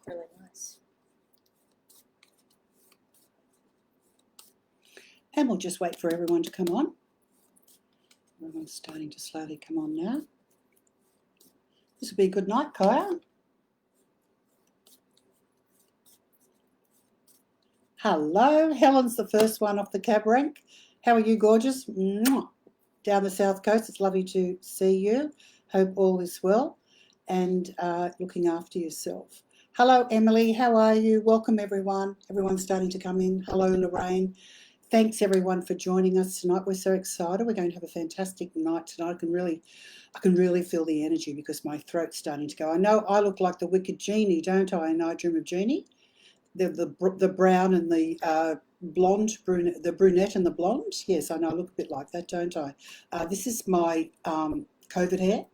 Really nice. And we'll just wait for everyone to come on. Everyone's starting to slowly come on now. This will be a good night, Kaya. Hello, Helen's the first one off the cab rank. How are you, gorgeous? Mwah. Down the south coast, it's lovely to see you. Hope all is well and looking after yourself. Hello, Emily. How are you? Welcome, everyone. Everyone's starting to come in. Hello, Lorraine. Thanks, everyone, for joining us tonight. We're so excited. We're going to have a fantastic night tonight. I can really feel the energy because my throat's starting to go. I know I look like the wicked genie, don't I? In I Dream of Jeannie. The brown and the blonde, the brunette and the blonde. Yes, I know I look a bit like that, don't I? This is my COVID hair.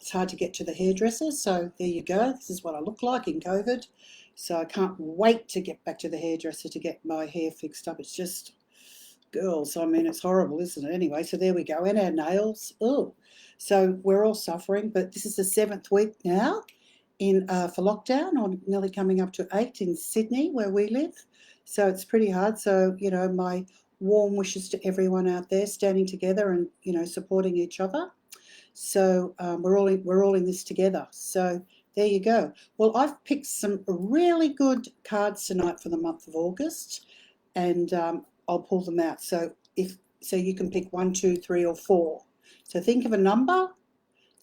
It's hard to get to the hairdresser, so there you go. This is what I look like in COVID. So I can't wait to get back to the hairdresser to get my hair fixed up. It's just, girls, I mean, it's horrible, isn't it? Anyway, so there we go. And our nails. Oh, so we're all suffering, but this is the 7th week now for lockdown, or nearly coming up to 8 in Sydney where we live. So it's pretty hard. So, you know, my warm wishes to everyone out there standing together and, you know, supporting each other. So we're all in this together. So there you go. Well, I've picked some really good cards tonight for the month of August, and I'll pull them out. So you can pick 1, 2, 3, or 4. So think of a number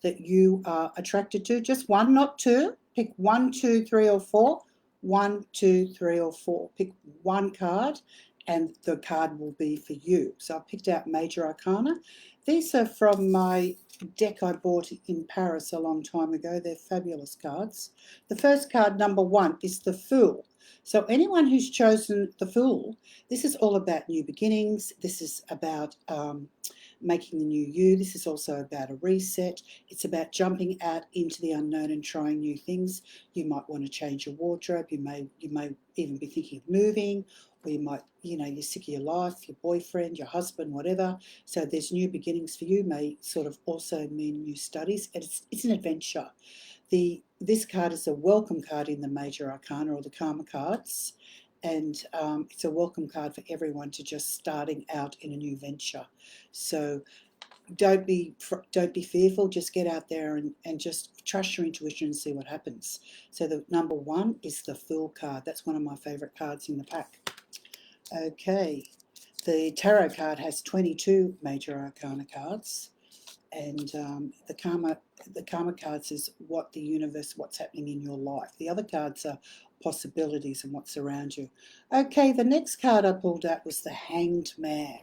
that you are attracted to. Just one, not two. Pick 1, 2, 3, or 4. 1, 2, 3, or 4. Pick one card and the card will be for you. So I picked out Major Arcana. These are from my deck I bought in Paris a long time ago. They're fabulous cards. The first card, number 1, is the Fool. So anyone who's chosen the Fool, this is all about new beginnings. This is about making the new you. This is also about a reset. It's about jumping out into the unknown and trying new things. You might want to change your wardrobe. You may even be thinking of moving, or you might, you know, you're sick of your life, your boyfriend, your husband, whatever. So there's new beginnings for you. May sort of also mean new studies. And it's an adventure. This card is a welcome card in the Major Arcana, or the Karma cards. And it's a welcome card for everyone to just starting out in a new venture. So don't be fearful. Just get out there and just trust your intuition and see what happens. So the number 1 is the Fool card. That's one of my favourite cards in the pack. Okay, the Tarot card has 22 Major Arcana cards. And the karma cards is what the universe, what's happening in your life. The other cards are possibilities and what's around you. Okay, the next card I pulled out was the Hanged Man.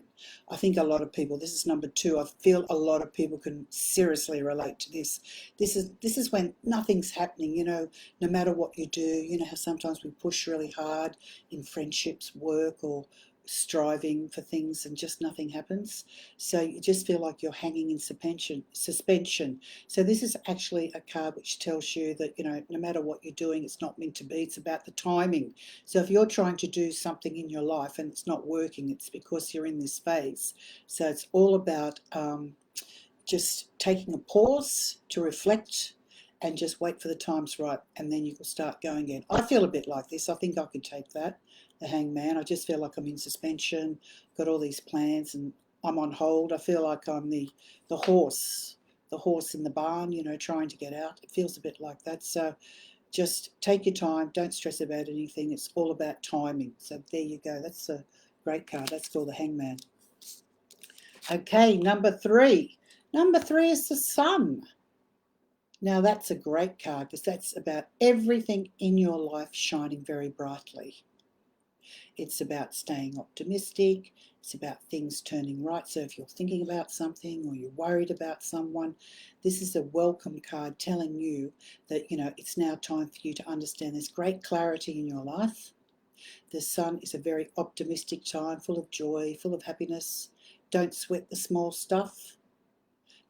I think a lot of people, this is number 2, I feel a lot of people can seriously relate to this. This is when nothing's happening, you know, no matter what you do. You know how sometimes we push really hard in friendships, work, or striving for things and just nothing happens. So you just feel like you're hanging in suspension. So this is actually a card which tells you that, you know, no matter what you're doing, it's not meant to be. It's about the timing. So if you're trying to do something in your life and it's not working, it's because you're in this phase. So it's all about just taking a pause to reflect and just wait for the times right, and then you can start going again. I feel a bit like this. I think I could take that, the Hangman. I just feel like I'm in suspension, got all these plans, and I'm on hold. I feel like I'm the horse in the barn, you know, trying to get out. It feels a bit like that. So just take your time. Don't stress about anything. It's all about timing. So there you go. That's a great card. That's called the Hangman. Okay, number 3. Number 3 is the Sun. Now that's a great card because that's about everything in your life shining very brightly. It's about staying optimistic. It's about things turning right. So if you're thinking about something or you're worried about someone, this is a welcome card telling you that, you know, it's now time for you to understand there's great clarity in your life. The Sun is a very optimistic time, full of joy, full of happiness. Don't sweat the small stuff.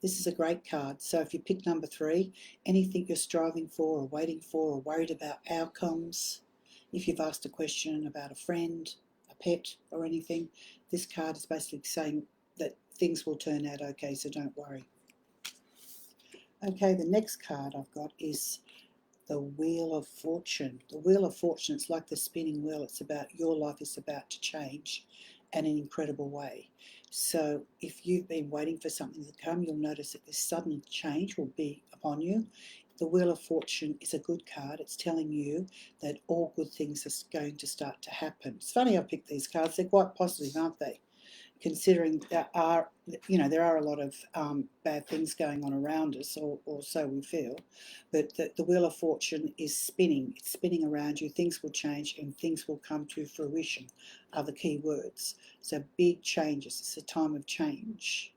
This is a great card. So if you pick number 3, anything you're striving for or waiting for or worried about outcomes, if you've asked a question about a friend, a pet or anything, this card is basically saying that things will turn out okay, so don't worry. Okay, the next card I've got is the Wheel of Fortune. The Wheel of Fortune, it's like the spinning wheel. It's about your life is about to change in an incredible way. So if you've been waiting for something to come, you'll notice that this sudden change will be upon you. The Wheel of Fortune is a good card. It's telling you that all good things are going to start to happen. It's funny I picked these cards. They're quite positive, aren't they? Considering there are a lot of bad things going on around us, or so we feel. But the Wheel of Fortune is spinning. It's spinning around you. Things will change and things will come to fruition are the key words. So big changes. It's a time of change.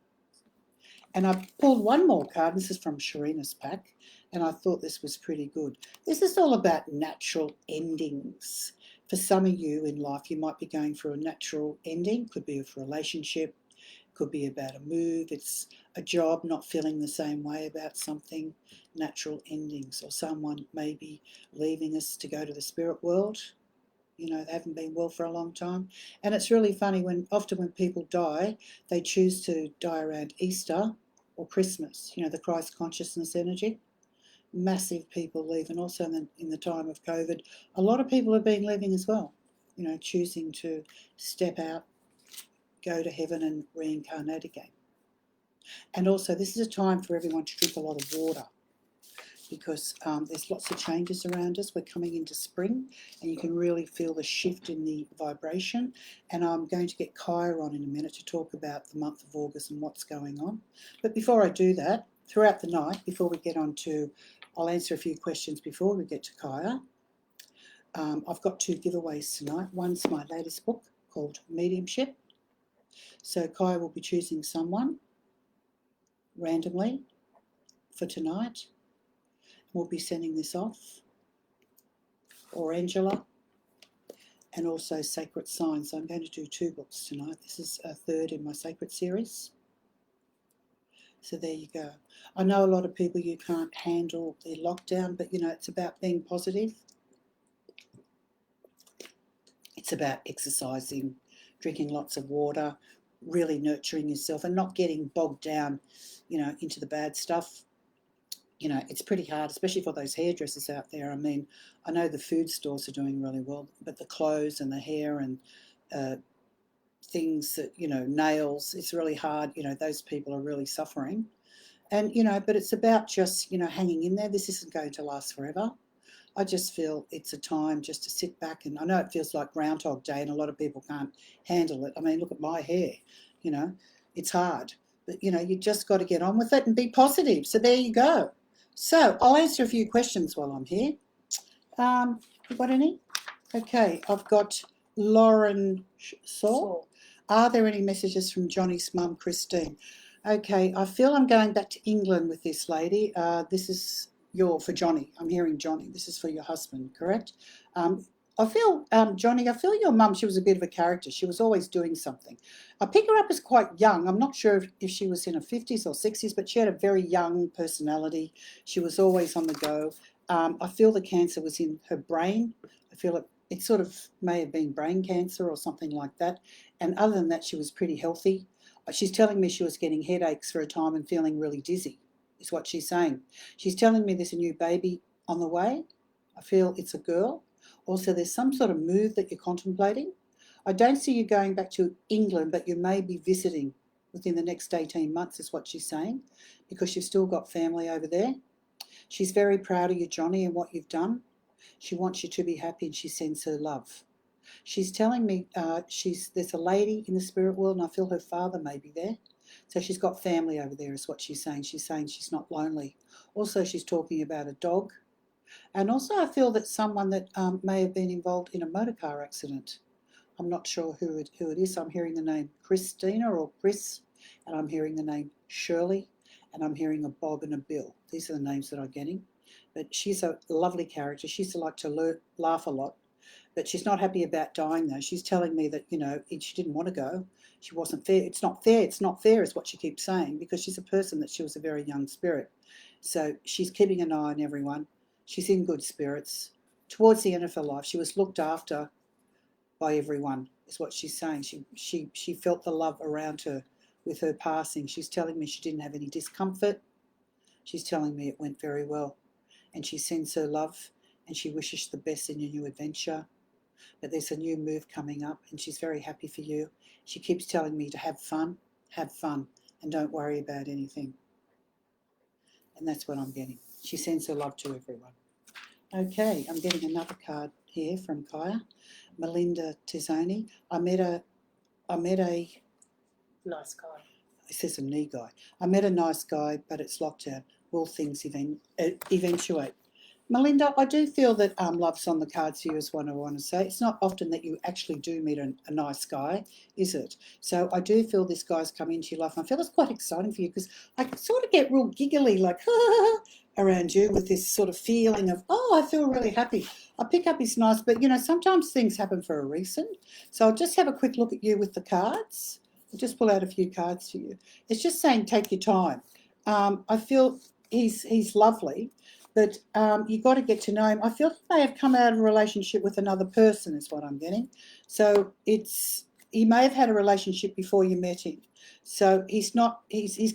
And I pulled one more card. This is from Sharina's pack, and I thought this was pretty good. This is all about natural endings. For some of you in life, you might be going through a natural ending. Could be a relationship, could be about a move. It's a job, not feeling the same way about something. Natural endings, or someone maybe leaving us to go to the spirit world. They haven't been well for a long time. And it's really funny often when people die, they choose to die around Easter or Christmas, the Christ consciousness energy. Massive people leave, and also in the time of COVID, a lot of people have been leaving as well, choosing to step out, go to heaven and reincarnate again. And also this is a time for everyone to drink a lot of water, because there's lots of changes around us. We're coming into spring, and you can really feel the shift in the vibration. And I'm going to get Kaya on in a minute to talk about the month of August and what's going on. But before I do that, throughout the night, before we get on to, I'll answer a few questions before we get to Kaya. I've got 2 giveaways tonight. One's my latest book called Mediumship. So Kaya will be choosing someone randomly for tonight. We'll be sending this off, or Angela, and also Sacred Signs. So I'm going to do 2 books tonight. This is a 3rd in my Sacred series. So there you go. I know a lot of people, you can't handle the lockdown, but it's about being positive. It's about exercising, drinking lots of water, really nurturing yourself and not getting bogged down, into the bad stuff. It's pretty hard, especially for those hairdressers out there. I mean, I know the food stores are doing really well, but the clothes and the hair and things that, nails, it's really hard. Those people are really suffering. And, but it's about just, hanging in there. This isn't going to last forever. I just feel it's a time just to sit back, and I know it feels like Groundhog Day and a lot of people can't handle it. I mean, look at my hair, it's hard. But, you just got to get on with it and be positive. So there you go. So I'll answer a few questions while I'm here. You got any? Okay, I've got Lauren Saul. Are there any messages from Johnny's mum, Christine? Okay, I feel I'm going back to England with this lady. This is for Johnny. I'm hearing Johnny. This is for your husband, correct? I feel, Johnny, I feel your mum, she was a bit of a character. She was always doing something. I pick her up as quite young. I'm not sure if she was in her 50s or 60s, but she had a very young personality. She was always on the go. I feel the cancer was in her brain. I feel it sort of may have been brain cancer or something like that. And other than that, she was pretty healthy. She's telling me she was getting headaches for a time and feeling really dizzy, is what she's saying. She's telling me there's a new baby on the way. I feel it's a girl. Also, there's some sort of move that you're contemplating. I don't see you going back to England, but you may be visiting within the next 18 months, is what she's saying, because you've still got family over there. She's very proud of you, Johnny, and what you've done. She wants you to be happy, and she sends her love. She's telling me there's a lady in the spirit world, and I feel her father may be there. So she's got family over there, is what she's saying. She's saying she's not lonely. Also, she's talking about a dog. And also I feel that someone that may have been involved in a motor car accident. I'm not sure who it is. I'm hearing the name Christina or Chris, and I'm hearing the name Shirley, and I'm hearing a Bob and a Bill. These are the names that I'm getting. But she's a lovely character. She used to like to laugh a lot. But she's not happy about dying, though. She's telling me that, she didn't want to go. She wasn't fair. It's not fair. It's not fair is what she keeps saying, because she's a person that she was a very young spirit. So she's keeping an eye on everyone. She's in good spirits. Towards the end of her life, she was looked after by everyone, is what she's saying. She felt the love around her with her passing. She's telling me she didn't have any discomfort. She's telling me it went very well. and she sends her love and she wishes the best in your new adventure. But there's a new move coming up and she's very happy for you. She keeps telling me to have fun, and don't worry about anything. And that's what I'm getting. She sends her love to everyone. Okay, I'm getting another card here from Kaya. Melinda Tizzoni. I met a Nice guy. it says a knee guy. I met a nice guy, but it's lockdown. Will things eventuate? Melinda, I do feel that love's on the cards for you is what I want to say. It's not often that you actually do meet a nice guy, is it? So I do feel this guy's come into your life. And I feel it's quite exciting for you because I sort of get real giggly, like around you with this sort of feeling of, oh, I feel really happy. I pick up his nice, but, you know, sometimes things happen for a reason. So I'll just have a quick look at you with the cards. I'll just pull out a few cards for you. It's just saying take your time. I feel he's lovely. But you've got to get to know him. I feel he may have come out of a relationship with another person is what I'm getting. So he may have had a relationship before you met him. So he's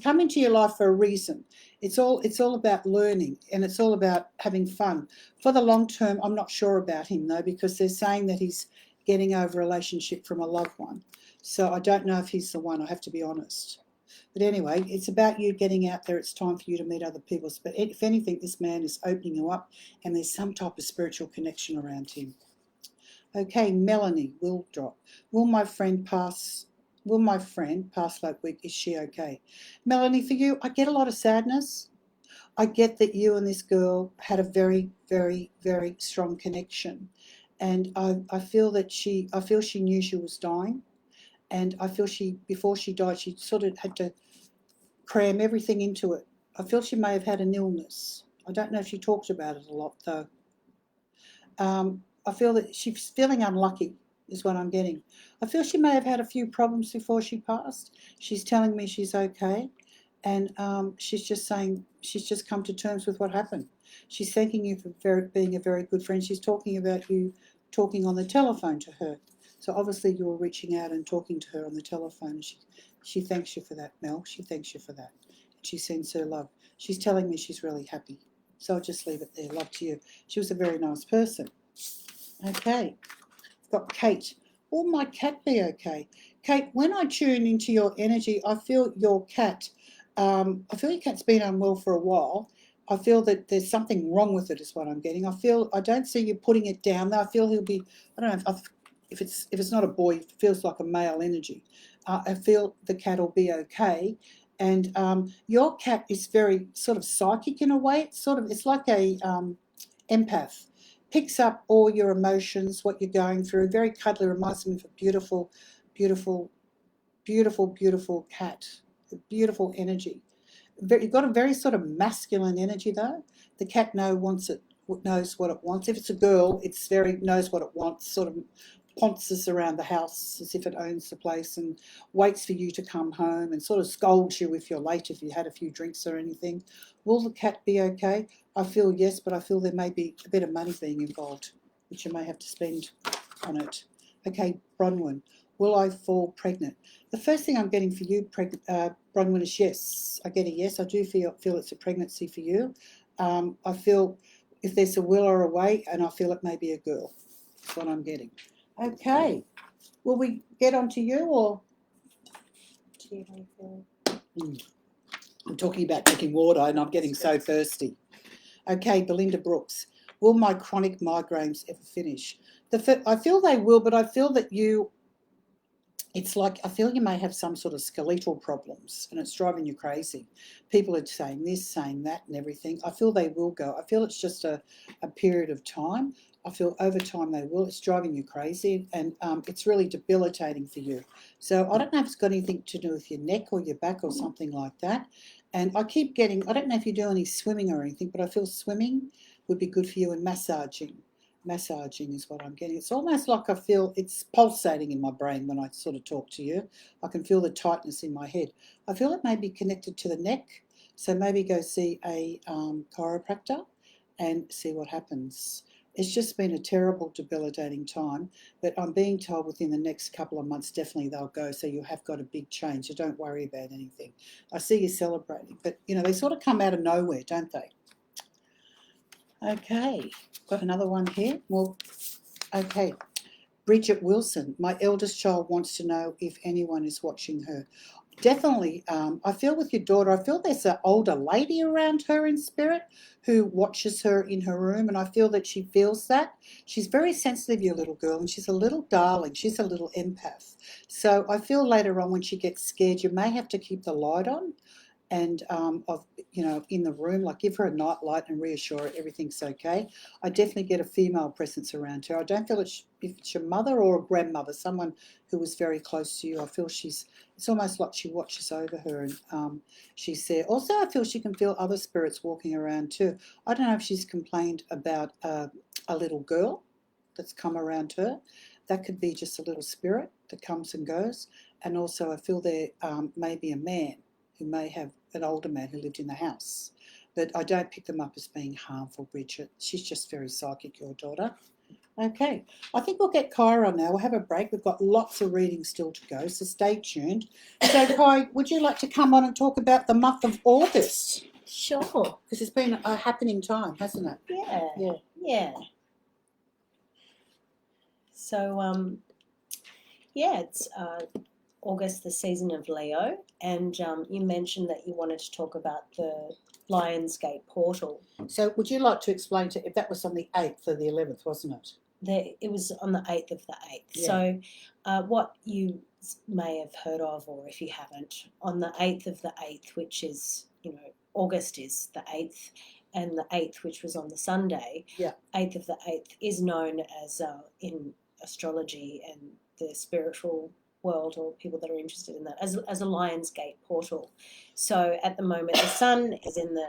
come into your life for a reason. It's all about learning and it's all about having fun. For the long term, I'm not sure about him though, because they're saying that he's getting over a relationship from a loved one. So I don't know if he's the one, I have to be honest. But anyway, it's about you getting out there. It's time for you to meet other people. But if anything, this man is opening you up and there's some type of spiritual connection around him. Okay, Melanie, will drop. Will my friend pass like week? Is she okay? Melanie, for you, I get a lot of sadness. I get that you and this girl had a very, very, very strong connection. And I feel she knew she was dying. And I feel before she died, she sort of had to cram everything into it. I feel she may have had an illness. I don't know if she talked about it a lot, though. I feel that she's feeling unlucky, is what I'm getting. I feel she may have had a few problems before she passed. She's telling me she's okay. And she's just saying she's just come to terms with what happened. She's thanking you for being a very good friend. She's talking about you talking on the telephone to her. So obviously you were reaching out and talking to her on the telephone. She thanks you for that, Mel. She thanks you for that. She sends her love. She's telling me she's really happy. So I'll just leave it there. Love to you. She was a very nice person. Okay. I've got Kate. Will my cat be okay? Kate, when I tune into your energy, I feel your cat's been unwell for a while. I feel that there's something wrong with it is what I'm getting. I don't see you putting it down though. I feel he'll be, I don't know if it's not a boy, it feels like a male energy. I feel the cat will be okay. And your cat is very sort of psychic in a way. It's like a empath. Picks up all your emotions, what you're going through. Very cuddly, reminds me of a beautiful, beautiful, beautiful, beautiful cat. Beautiful energy. You've got a very sort of masculine energy though. The cat knows what it wants. If it's a girl, knows what it wants, sort of ponces around the house as if it owns the place and waits for you to come home and sort of scolds you if you're late, if you had a few drinks or anything. Will the cat be okay? I feel yes, but I feel there may be a bit of money being involved, which you may have to spend on it. Okay, Bronwyn, will I fall pregnant? The first thing I'm getting for you, Bronwyn, is yes. I get a yes. I do feel it's a pregnancy for you. I feel if there's a will or a way, and I feel it may be a girl. That's what I'm getting. Okay. Will we get on to you or? Do you have anything? I'm talking about drinking water and I'm getting so thirsty. Okay, Belinda Brooks. Will my chronic migraines ever finish? I feel they will, but I feel that I feel you may have some sort of skeletal problems and it's driving you crazy. People are saying this, saying that and everything. I feel they will go. I feel it's just a period of time. I feel over time they will. It's driving you crazy and it's really debilitating for you. So I don't know if it's got anything to do with your neck or your back or something like that. And I keep getting, I don't know if you do any swimming or anything, but I feel swimming would be good for you and massaging. Massaging is what I'm getting. It's almost like I feel it's pulsating in my brain when I sort of talk to you. I can feel the tightness in my head. I feel it may be connected to the neck. So maybe go see a chiropractor and see what happens. It's just been a terrible, debilitating time, but I'm being told within the next couple of months, definitely they'll go. So you have got a big change. So don't worry about anything. I see you celebrating, but, you know, they sort of come out of nowhere, don't they? Okay, got another one here. Well, okay. Bridgette Wilson, my eldest child wants to know if anyone is watching her. Definitely, I feel with your daughter, I feel there's an older lady around her in spirit who watches her in her room, and I feel that she feels that. She's very sensitive, your little girl, and she's a little darling. She's a little empath. So I feel later on when she gets scared, you may have to keep the light on and in the room, like give her a night light and reassure her everything's okay. I definitely get a female presence around her. I don't feel if it's your mother or a grandmother, someone who was very close to you. I feel it's almost like she watches over her, and she's there. Also, I feel she can feel other spirits walking around too. I don't know if she's complained about a little girl that's come around her. That could be just a little spirit that comes and goes. And also I feel there may be a man who may have an older man who lived in the house. But I don't pick them up as being harmful, Bridgette. She's just very psychic, your daughter. Okay, I think we'll get Kyra now. We'll have a break. We've got lots of reading still to go, so stay tuned. So, Kai, would you like to come on and talk about the month of August? Sure. Because it's been a happening time, hasn't it? Yeah. So, it's August, the season of Leo, and you mentioned that you wanted to talk about the Lionsgate Portal. So would you like to explain if that was on the 8th or the 11th, wasn't it? It was on the 8th of the 8th. Yeah. So what you may have heard of, or if you haven't, on the 8th of the 8th, which is, August is the 8th, and the 8th, which was on the Sunday, 8th of the 8th is known as, in astrology and the spiritual world, or people that are interested in that, as a Lionsgate portal. So at the moment, the sun is in the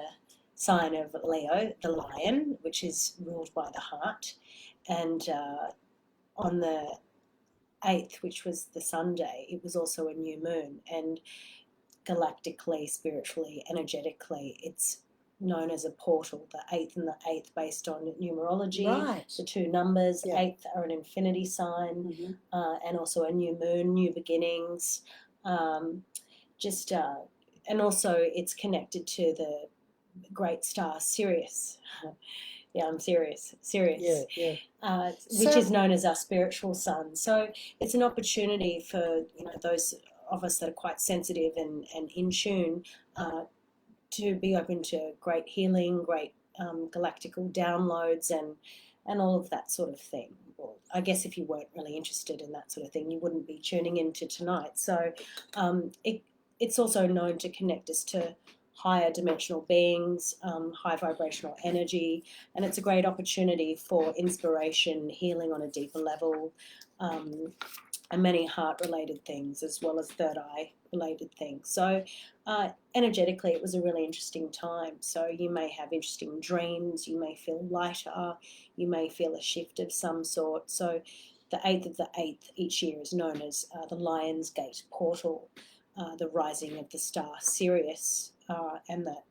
sign of Leo, the lion, which is ruled by the heart. And on the 8th, which was the Sunday, it was also a new moon. And galactically, spiritually, energetically, it's known as a portal, the 8th and the 8th, based on numerology. Right. The two numbers, Yeah. 8th are an infinity sign, and also a new moon, new beginnings. And also it's connected to the great star Sirius. Yeah, I'm serious. Yeah. Which is known as our spiritual sun. So it's an opportunity for those of us that are quite sensitive and in tune to be open to great healing, great galactical downloads, and all of that sort of thing. Well, I guess if you weren't really interested in that sort of thing, you wouldn't be tuning into tonight. So it's also known to connect us to higher dimensional beings, high vibrational energy, and it's a great opportunity for inspiration, healing on a deeper level, and many heart-related things, as well as third eye-related things. So energetically, it was a really interesting time. So you may have interesting dreams, you may feel lighter, you may feel a shift of some sort. So the 8th of the 8th each year is known as the Lionsgate Portal, the rising of the star Sirius, and that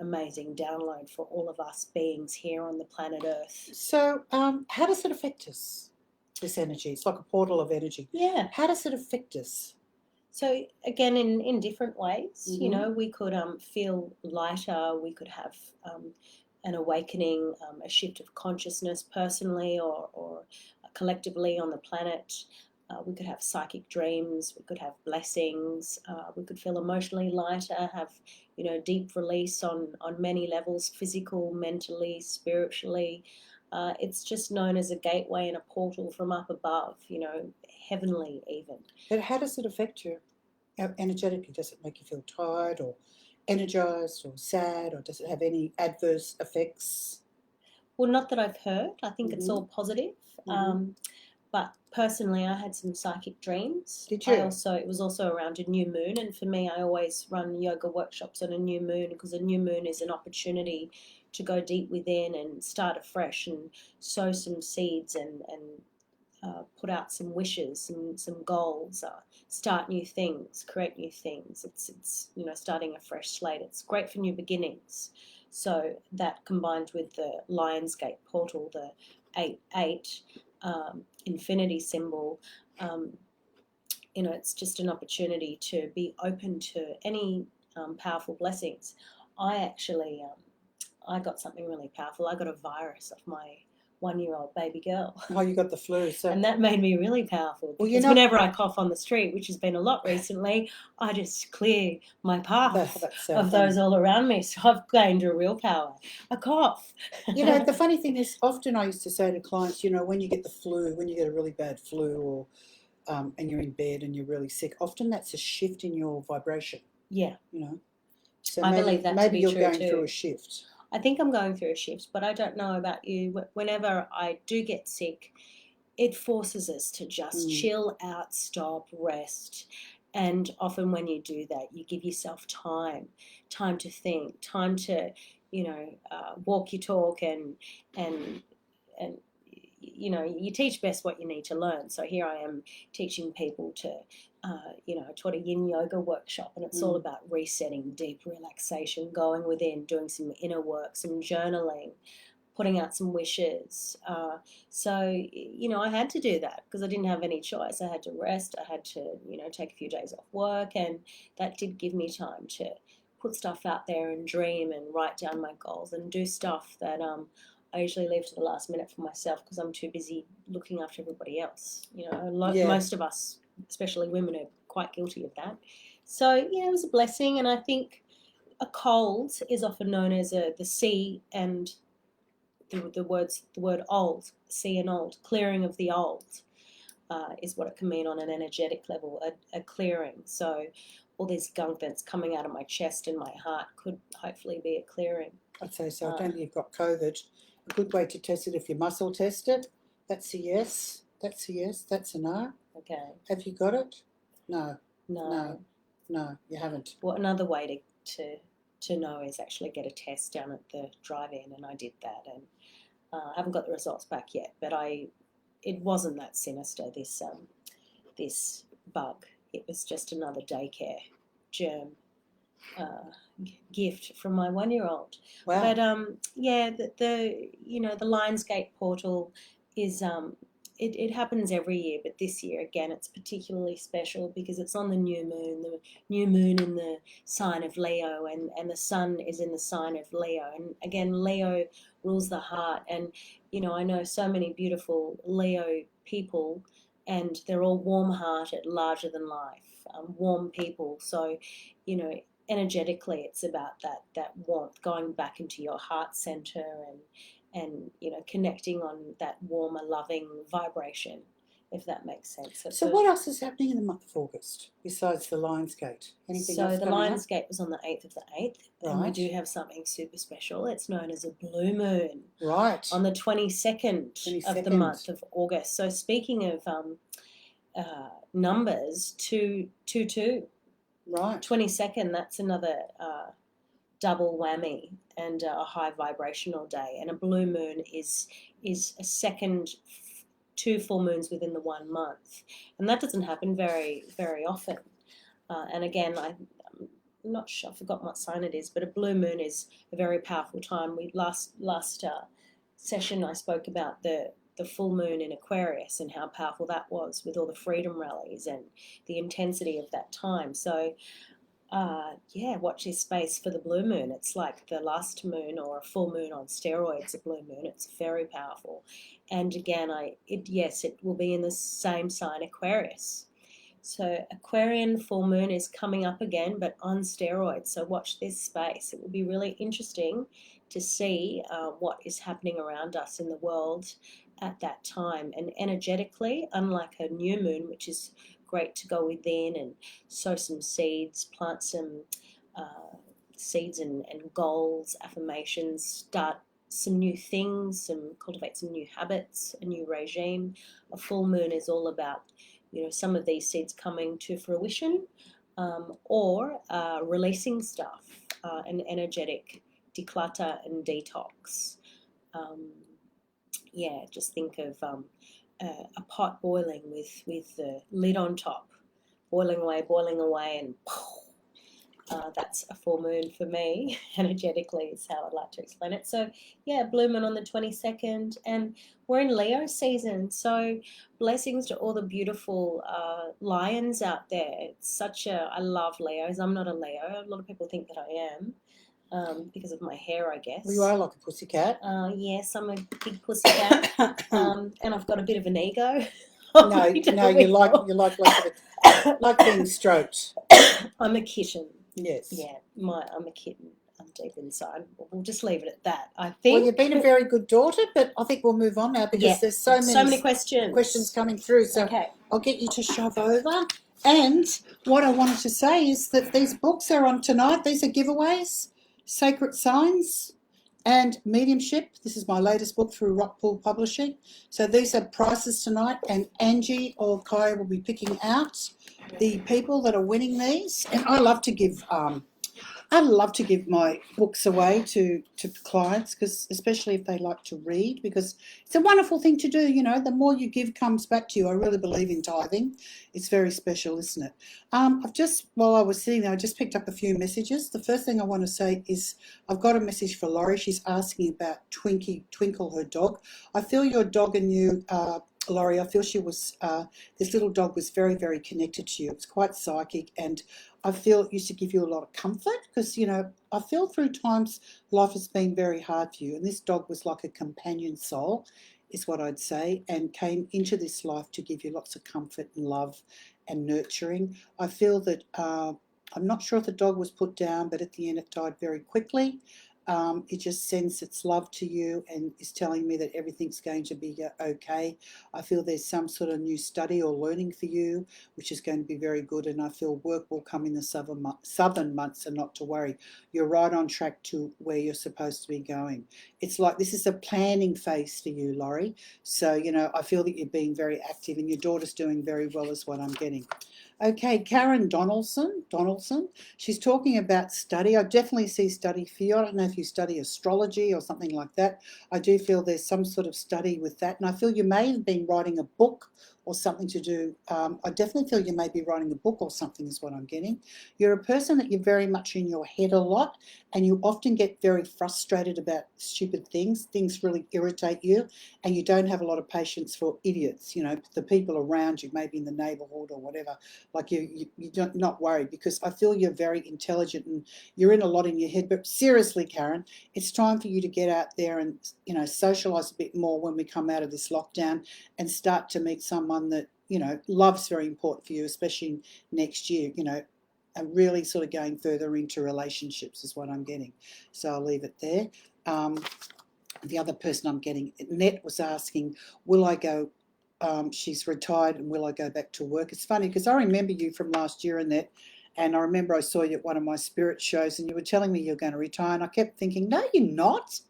amazing download for all of us beings here on the planet Earth. So how does it affect us, this energy? It's like a portal of energy. Yeah. How does it affect us? So again, in different ways, we could feel lighter, we could have an awakening, a shift of consciousness personally or collectively on the planet. We could have psychic dreams, we could have blessings, we could feel emotionally lighter, have deep release on many levels, physical, mentally, spiritually. It's just known as a gateway and a portal from up above, heavenly even. But how does it affect you energetically? Does it make you feel tired or energized or sad, or does it have any adverse effects? Well, not that I've heard. I think it's all positive. But personally, I had some psychic dreams. Did you? It was also around a new moon, and for me, I always run yoga workshops on a new moon, because a new moon is an opportunity to go deep within and start afresh and sow some seeds and put out some wishes and some goals, start new things, create new things. It's starting a fresh slate. It's great for new beginnings. So that combined with the Lionsgate portal, the 8/8 infinity symbol, it's just an opportunity to be open to any powerful blessings. I actually I got something really powerful. I got a virus off my 1-year-old baby girl. Oh, you got the flu. So And that made me really powerful Well, because whenever I cough on the street, which has been a lot recently, I just clear my path that's so of funny. those all around me. So I've gained a real power. I cough. The funny thing is, often I used to say to clients, when you get the flu, when you get a really bad flu, or and you're in bed and you're really sick, often that's a shift in your vibration. Yeah. So I believe that to maybe be you're true going too. through a shift. I think I'm going through a shift, but I don't know about you. Whenever I do get sick, it forces us to just chill out, stop, rest. And often when you do that, you give yourself time to think, time to, walk your talk and you teach best what you need to learn. So here I am teaching people to, I taught a yin yoga workshop, and it's all about resetting, deep relaxation, going within, doing some inner work, some journaling, putting out some wishes. So I had to do that because I didn't have any choice. I had to rest. I had to, take a few days off work, and that did give me time to put stuff out there and dream and write down my goals and do stuff that I usually leave to the last minute for myself because I'm too busy looking after everybody else. Most of us, especially women, are quite guilty of that. So it was a blessing, and I think a cold is often known as the sea and the word old, sea and old, clearing of the old is what it can mean on an energetic level, a clearing. So all this gunk that's coming out of my chest and my heart could hopefully be a clearing. I'd say so. I don't think you've got COVID. A good way to test it, if you muscle test it, that's a yes. That's a yes. That's a no. Okay. Have you got it? No. No. No, you haven't. Well, another way to know is actually get a test down at the drive-in, and I did that, and I haven't got the results back yet, but it wasn't that sinister, this bug. It was just another daycare germ gift from my 1-year-old. Wow. But the Lionsgate Portal is it happens every year, but this year again it's particularly special because it's on the new moon in the sign of Leo, and the sun is in the sign of Leo, and again Leo rules the heart, and I know so many beautiful Leo people, and they're all warm-hearted, larger than life, warm people. So energetically it's about that warmth, going back into your heart center and connecting on that warmer, loving vibration, if that makes sense. So what else is happening in the month of August besides the Lionsgate? Anything else the coming up? Lionsgate was on the 8th of the 8th, and we Right. do have something super special. It's known as a blue moon Right. on the 22nd of the month of August. So speaking of numbers, 222. Right. 22nd, that's another double whammy and a high vibrational day. And a blue moon is a second, 2 full moons within the 1 month, and that doesn't happen very, very often. And again, I'm not sure, I forgot what sign it is, but a blue moon is a very powerful time. Last session I spoke about the full moon in Aquarius and how powerful that was with all the freedom rallies and the intensity of that time. So watch this space for the blue moon. It's like the last moon or a full moon on steroids, a blue moon. It's very powerful. And again, it will be in the same sign, Aquarius. So Aquarian full moon is coming up again, but on steroids. So watch this space. It will be really interesting to see what is happening around us in the world at that time. And energetically, unlike a new moon, which is great to go within and sow some seeds, plant some seeds and goals, affirmations, start some new things, cultivate some new habits, a new regime. A full moon is all about some of these seeds coming to fruition, or releasing stuff, an energetic declutter and detox. Just think of a pot boiling with the lid on top, boiling away, and that's a full moon for me. Energetically is how I'd like to explain it. So blue moon on the 22nd, and we're in Leo season, so blessings to all the beautiful lions out there. I love Leos. I'm not a Leo. A lot of people think that I am. because of my hair, I guess. Well, you are like a pussycat. Yes, I'm a big pussycat, and I've got a bit of an ego. No, you like being stroked. I'm a kitten. Yes. Yeah, I'm a kitten. I'm deep inside. We'll just leave it at that, I think. Well, you've been a very good daughter, but I think we'll move on now because there's so many questions coming through. So Okay. I'll get you to shove over. And what I wanted to say is that these books are on tonight. These are giveaways, Sacred Signs and Mediumship. This is my latest book through Rockpool Publishing. So these are prizes tonight, and Angie or Kai will be picking out the people that are winning these. And I love to give my books away to clients, because especially if they like to read, because it's a wonderful thing to do. You know, the more you give comes back to you. I really believe in tithing. It's very special, isn't it? While I was sitting there, I just picked up a few messages. The first thing I want to say is I've got a message for Laurie. She's asking about Twinkle, her dog. I feel your dog and you, Laurie, I feel she was, this little dog was very, very connected to you. It's quite psychic, and I feel it used to give you a lot of comfort because, you know, I feel through times life has been very hard for you, and this dog was like a companion soul, is what I'd say, and came into this life to give you lots of comfort and love and nurturing. I feel that I'm not sure if the dog was put down, but at the end it died very quickly. It just sends its love to you and is telling me that everything's going to be okay. I feel there's some sort of new study or learning for you, which is going to be very good, and I feel work will come in the southern months, and not to worry. You're right on track to where you're supposed to be going. It's like this is a planning phase for you, Laurie. So, you know, I feel that you're being very active, and your daughter's doing very well is what I'm getting. Okay, Karen Donaldson, she's talking about study. I definitely see study for you. I don't know if you study astrology or something like that. I do feel there's some sort of study with that, and I feel you may have been writing a book or something to do. I definitely feel you may be writing a book or something is what I'm getting. You're a person that you're very much in your head a lot, and you often get very frustrated about stupid things. Things really irritate you, and you don't have a lot of patience for idiots, you know, the people around you, maybe in the neighbourhood or whatever. Like you don't, not worried, because I feel you're very intelligent and you're in a lot in your head. But seriously, Karen, it's time for you to get out there and, you know, socialise a bit more when we come out of this lockdown, and start to meet someone that, you know, love's very important for you, especially next year, you know, and really sort of going further into relationships is what I'm getting. So I'll leave it there. The other person I'm getting, Net, was asking, will I go, she's retired, and will I go back to work? It's funny because I remember you from last year, Net, and I remember I saw you at one of my spirit shows, and you were telling me you're going to retire, and I kept thinking, no, you're not.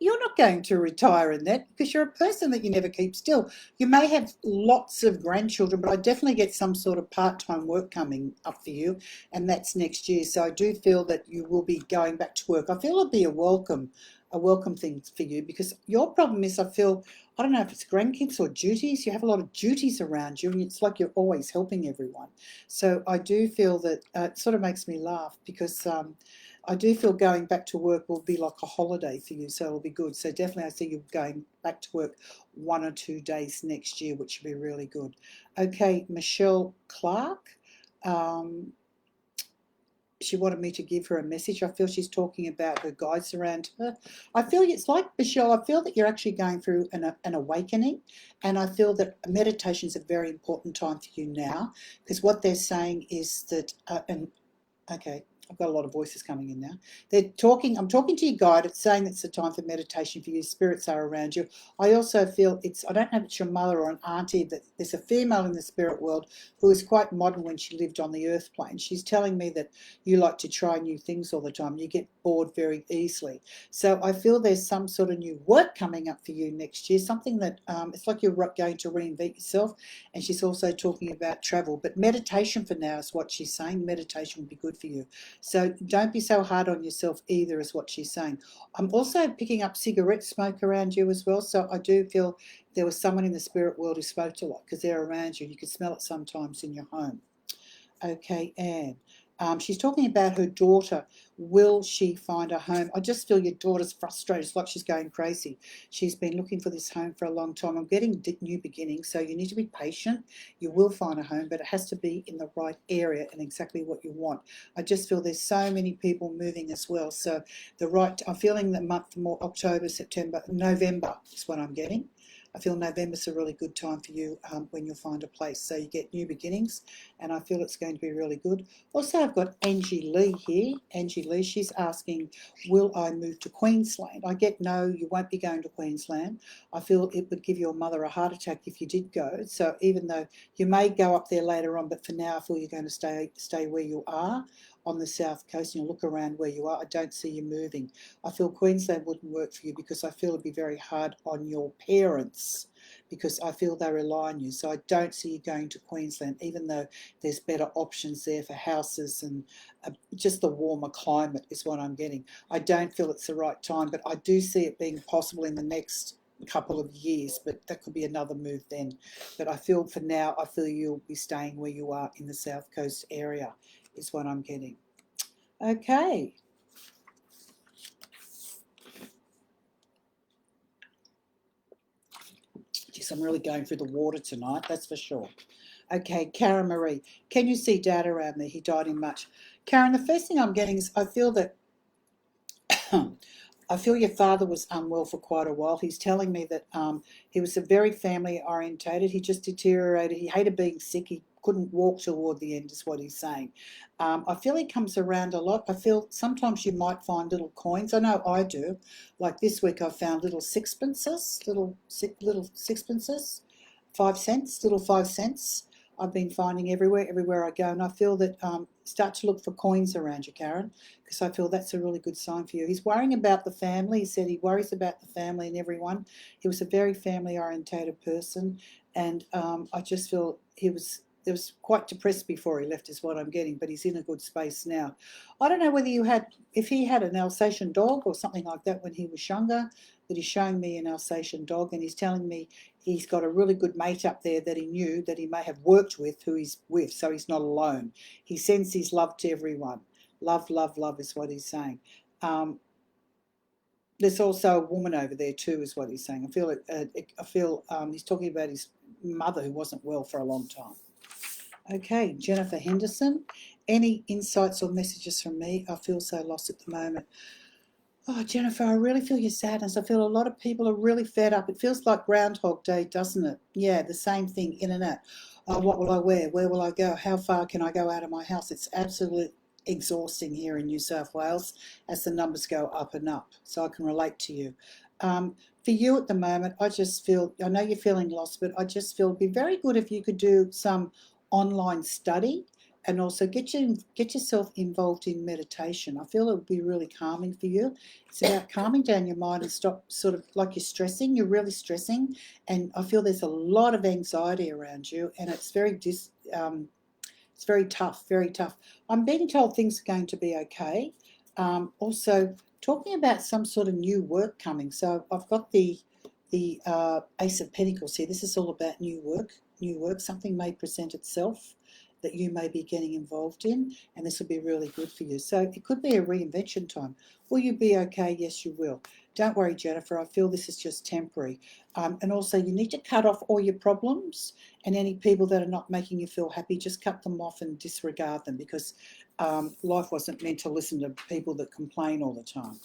You're not going to retire in that, because you're a person that you never keep still. You may have lots of grandchildren, but I definitely get some sort of part-time work coming up for you, and that's next year. So I do feel that you will be going back to work. I feel it'll be a welcome thing for you, because your problem is, I feel, I don't know if it's grandkids or duties. You have a lot of duties around you, and it's like you're always helping everyone. So I do feel that it sort of makes me laugh, because I do feel going back to work will be like a holiday for you, so it'll be good. So definitely I see you going back to work 1 or 2 days next year, which will be really good. Okay, Michelle Clark. She wanted me to give her a message. I feel she's talking about her guides around her. I feel it's like, Michelle, I feel that you're actually going through an awakening, and I feel that meditation is a very important time for you now, because what they're saying is that, okay, I've got a lot of voices coming in now. I'm talking to your guide. It's saying it's the time for meditation for you. Spirits are around you. I also feel I don't know if it's your mother or an auntie, but there's a female in the spirit world who was quite modern when she lived on the earth plane. She's telling me that you like to try new things all the time. You get bored very easily. So I feel there's some sort of new work coming up for you next year, something that it's like you're going to reinvent yourself. And she's also talking about travel. But meditation for now is what she's saying. Meditation would be good for you. So don't be so hard on yourself either, is what she's saying. I'm also picking up cigarette smoke around you as well. So I do feel there was someone in the spirit world who smoked a lot, because they're around you. You can smell it sometimes in your home. Okay, Anne. She's talking about her daughter. Will she find a home? I just feel your daughter's frustrated. It's like she's going crazy. She's been looking for this home for a long time. I'm getting new beginnings, so you need to be patient. You will find a home, but it has to be in the right area and exactly what you want. I just feel there's so many people moving as well. So I'm feeling the month more October, September, November is what I'm getting. I feel November's a really good time for you when you'll find a place. So you get new beginnings, and I feel it's going to be really good. Also, I've got Angie Lee here. Angie Lee, she's asking, will I move to Queensland? I get no, you won't be going to Queensland. I feel it would give your mother a heart attack if you did go. So even though you may go up there later on, but for now I feel you're going to stay where you are on the south coast, and you look around where you are. I don't see you moving. I feel Queensland wouldn't work for you because I feel it'd be very hard on your parents, because I feel they rely on you. So I don't see you going to Queensland, even though there's better options there for houses and just the warmer climate is what I'm getting. I don't feel it's the right time, but I do see it being possible in the next couple of years, but that could be another move then. But I feel for now, I feel you'll be staying where you are in the south coast area is what I'm getting. Okay. Geez, I'm really going through the water tonight, that's for sure. Okay, Karen Marie, can you see Dad around me? He died in March. Karen, the first thing I'm getting is I feel that I feel your father was unwell for quite a while. He's telling me that he was a very family orientated. He just deteriorated. He hated being sick. He couldn't walk toward the end is what he's saying. I feel he comes around a lot. I feel sometimes you might find little coins. I know I do. Like this week I found little sixpences, little sixpences, 5 cents, little 5 cents. I've been finding everywhere I go, and I feel that start to look for coins around you, Karen, because I feel that's a really good sign for you. He's worrying about the family. He said he worries about the family and everyone. He was a very family-orientated person, and I just feel he was quite depressed before he left is what I'm getting, but he's in a good space now. I don't know whether if he had an Alsatian dog or something like that when he was younger, but he's showing me an Alsatian dog, and he's telling me he's got a really good mate up there that he knew that he may have worked with, who he's with, so he's not alone. He sends his love to everyone. Love, love, love is what he's saying. There's also a woman over there too, is what he's saying. I feel he's talking about his mother who wasn't well for a long time. Okay, Jennifer Henderson. Any insights or messages from me? I feel so lost at the moment. Oh, Jennifer, I really feel your sadness. I feel a lot of people are really fed up. It feels like Groundhog Day, doesn't it? Yeah, the same thing in and out. What will I wear? Where will I go? How far can I go out of my house? It's absolutely exhausting here in New South Wales as the numbers go up and up. So I can relate to you. For you at the moment, I just feel, I know you're feeling lost, but I just feel it'd be very good if you could do some online study and also get yourself involved in meditation. I feel it would be really calming for you. It's about calming down your mind and stop sort of like you're stressing. You're really stressing, and I feel there's a lot of anxiety around you, and it's very tough, very tough. I'm being told things are going to be okay. Also, talking about some sort of new work coming. So I've got the Ace of Pentacles here. This is all about new work. Something may present itself that you may be getting involved in, and this will be really good for you. So it could be a reinvention time. Will you be okay? Yes, you will. Don't worry, Jennifer. I feel this is just temporary. And also, you need to cut off all your problems, and any people that are not making you feel happy, just cut them off and disregard them, because life wasn't meant to listen to people that complain all the time.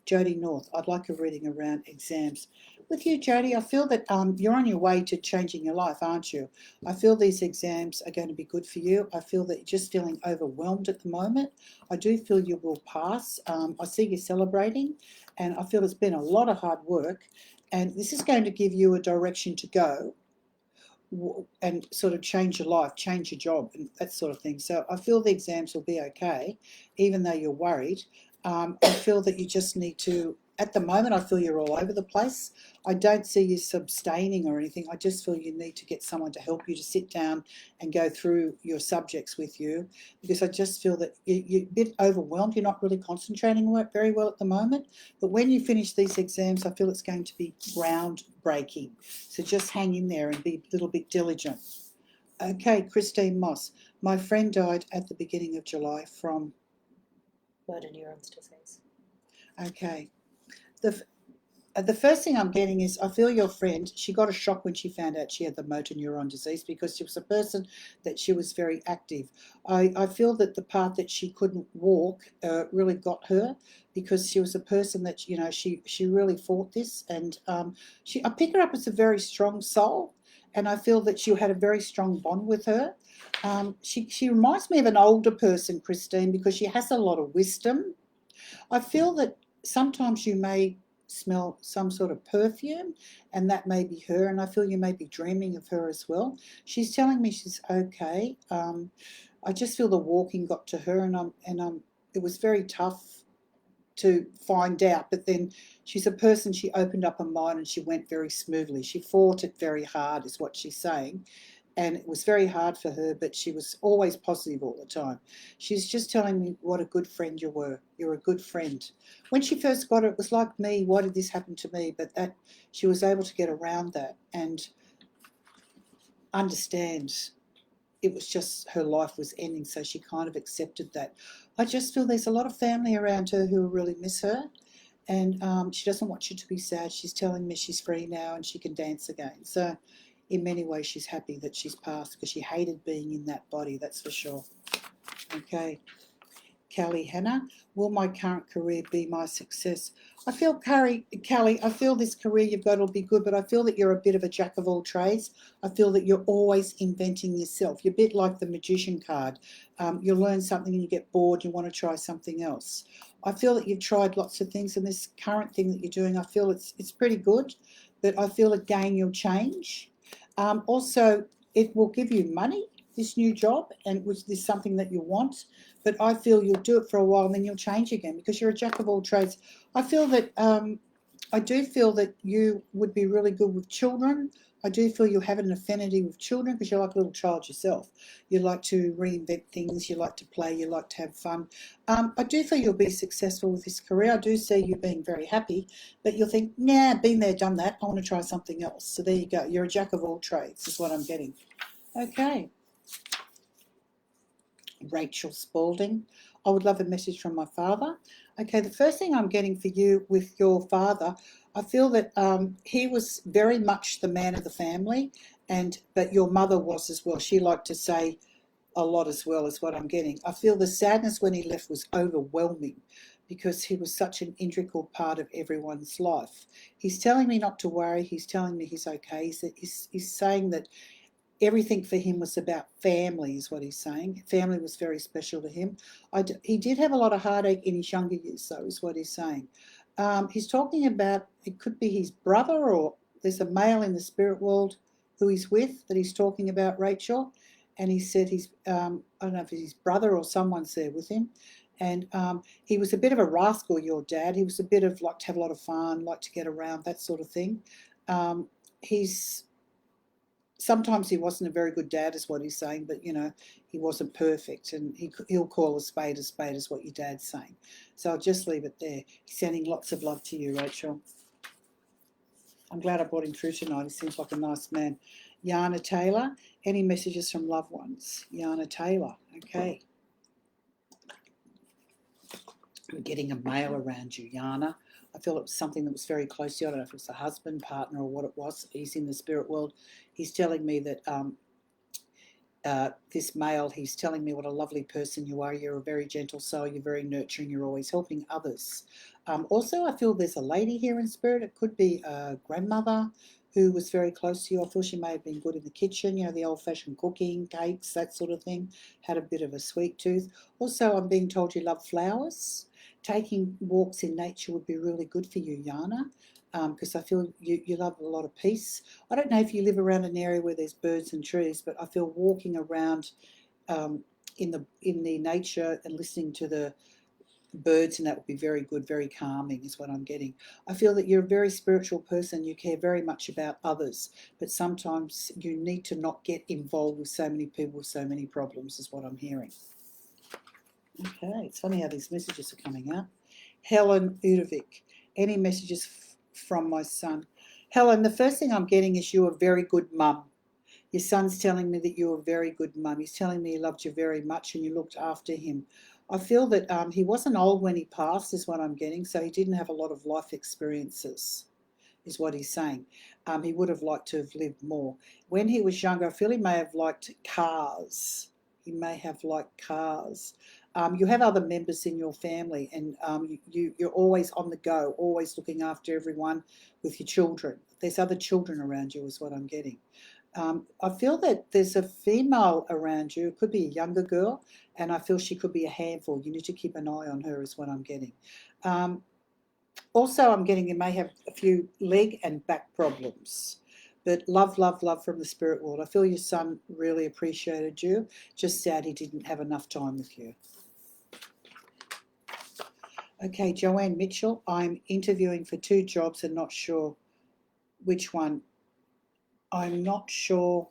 Jody North, I'd like a reading around exams. With you, Jody, I feel that you're on your way to changing your life, aren't you? I feel these exams are going to be good for you. I feel that you're just feeling overwhelmed at the moment. I do feel you will pass. I see you celebrating, and I feel it's been a lot of hard work, and this is going to give you a direction to go and sort of change your life, change your job, and that sort of thing. So I feel the exams will be okay, even though you're worried. I feel that you just need to, at the moment, I feel you're all over the place. I don't see you abstaining or anything. I just feel you need to get someone to help you to sit down and go through your subjects with you, because I just feel that you're a bit overwhelmed. You're not really concentrating very well at the moment. But when you finish these exams, I feel it's going to be groundbreaking. So just hang in there and be a little bit diligent. Okay, Christine Moss. My friend died at the beginning of July from. Motor neurons disease. Okay. The first thing I'm getting is I feel your friend, she got a shock when she found out she had the motor neuron disease because she was a person that she was very active. I feel that the part that she couldn't walk really got her because she was a person that, you know, she really fought this. And I pick her up as a very strong soul. And I feel that you had a very strong bond with her. She reminds me of an older person, Christine, because she has a lot of wisdom. I feel that sometimes you may smell some sort of perfume and that may be her, and I feel you may be dreaming of her as well. She's telling me she's okay. I just feel the walking got to her, and it was very tough to find out, but then she's a person, she opened up her mind and she went very smoothly. She fought it very hard is what she's saying, and it was very hard for her, but she was always positive all the time. She's just telling me what a good friend you were. You're a good friend. When she first got it was like me, why did this happen to me? But that she was able to get around that and understand it was just her life was ending, so she kind of accepted that. I just feel there's a lot of family around her who really miss her, and she doesn't want you to be sad. She's telling me she's free now and she can dance again. So in many ways she's happy that she's passed because she hated being in that body, that's for sure. Okay. Kelly Hannah, will my current career be my success? I feel, Kelly, I feel this career you've got will be good, but I feel that you're a bit of a jack of all trades. I feel that you're always inventing yourself. You're a bit like the magician card. You learn something and you get bored, you want to try something else. I feel that you've tried lots of things, and this current thing that you're doing, I feel it's pretty good, but I feel again you'll change. Also, it will give you money, this new job, and which is something that you want. But I feel you'll do it for a while and then you'll change again because you're a jack of all trades. I feel that I do feel that you would be really good with children. I do feel you have an affinity with children because you're like a little child yourself. You like to reinvent things, you like to play, you like to have fun. I do feel you'll be successful with this career. I do see you being very happy, but you'll think, nah, been there, done that. I want to try something else. So there you go. You're a jack of all trades is what I'm getting. Okay. Rachel Spalding. I would love a message from my father. Okay, the first thing I'm getting for you with your father, I feel that he was very much the man of the family, but your mother was as well. She liked to say a lot as well, is what I'm getting. I feel the sadness when he left was overwhelming because he was such an integral part of everyone's life. He's telling me not to worry. He's telling me he's okay. He's saying that everything for him was about family, is what he's saying. Family was very special to him. He did have a lot of heartache in his younger years, though, is what he's saying. He's talking about, it could be his brother, or there's a male in the spirit world who he's with that he's talking about, Rachel. And he said I don't know if it's his brother or someone's there with him. And he was a bit of a rascal, your dad. He was a bit of like to have a lot of fun, like to get around, that sort of thing. Sometimes he wasn't a very good dad, is what he's saying, but, you know, he wasn't perfect, and he'll call a spade is what your dad's saying. So I'll just leave it there. He's sending lots of love to you, Rachel. I'm glad I brought him through tonight. He seems like a nice man. Yana Taylor, any messages from loved ones? Yana Taylor, okay. I'm getting a male around you, Yana. I feel it was something that was very close to you. I don't know if it was a husband, partner, or what it was. He's in the spirit world. He's telling me that this male, he's telling me what a lovely person you are. You're a very gentle soul. You're very nurturing. You're always helping others. Also, I feel there's a lady here in spirit. It could be a grandmother who was very close to you. I feel she may have been good in the kitchen, you know, the old-fashioned cooking, cakes, that sort of thing. Had a bit of a sweet tooth. Also, I'm being told you love flowers. Taking walks in nature would be really good for you, Yana, because I feel you love a lot of peace. I don't know if you live around an area where there's birds and trees, but I feel walking around in the nature and listening to the birds, and that would be very good, very calming is what I'm getting. I feel that you're a very spiritual person. You care very much about others, but sometimes you need to not get involved with so many people with so many problems is what I'm hearing. Okay, it's funny how these messages are coming out. Helen Udovic, any messages from my son? Helen, the first thing I'm getting is you're a very good mum. Your son's telling me that you're a very good mum. He's telling me he loved you very much and you looked after him. I feel that he wasn't old when he passed, is what I'm getting, so he didn't have a lot of life experiences, is what he's saying. He would have liked to have lived more. When he was younger, I feel he may have liked cars. He may have liked cars. You have other members in your family, and you're always on the go, always looking after everyone with your children. There's other children around you, is what I'm getting. I feel that there's a female around you. It could be a younger girl, and I feel she could be a handful. You need to keep an eye on her, is what I'm getting. Also, I'm getting you may have a few leg and back problems. But love, love, love from the spirit world. I feel your son really appreciated you. Just sad he didn't have enough time with you. Okay, Joanne Mitchell, I'm interviewing for 2 jobs and not sure which one. I'm not sure.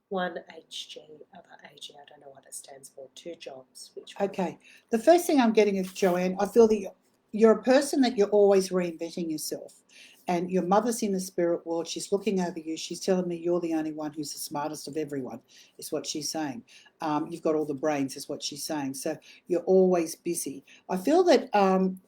One HG, other AG. I don't know what it stands for. 2 jobs. Which one? Okay. The first thing I'm getting is, Joanne, I feel that you're a person that you're always reinventing yourself. And your mother's in the spirit world. She's looking over you. She's telling me you're the only one who's the smartest of everyone, is what she's saying. You've got all the brains, is what she's saying. So you're always busy. I feel that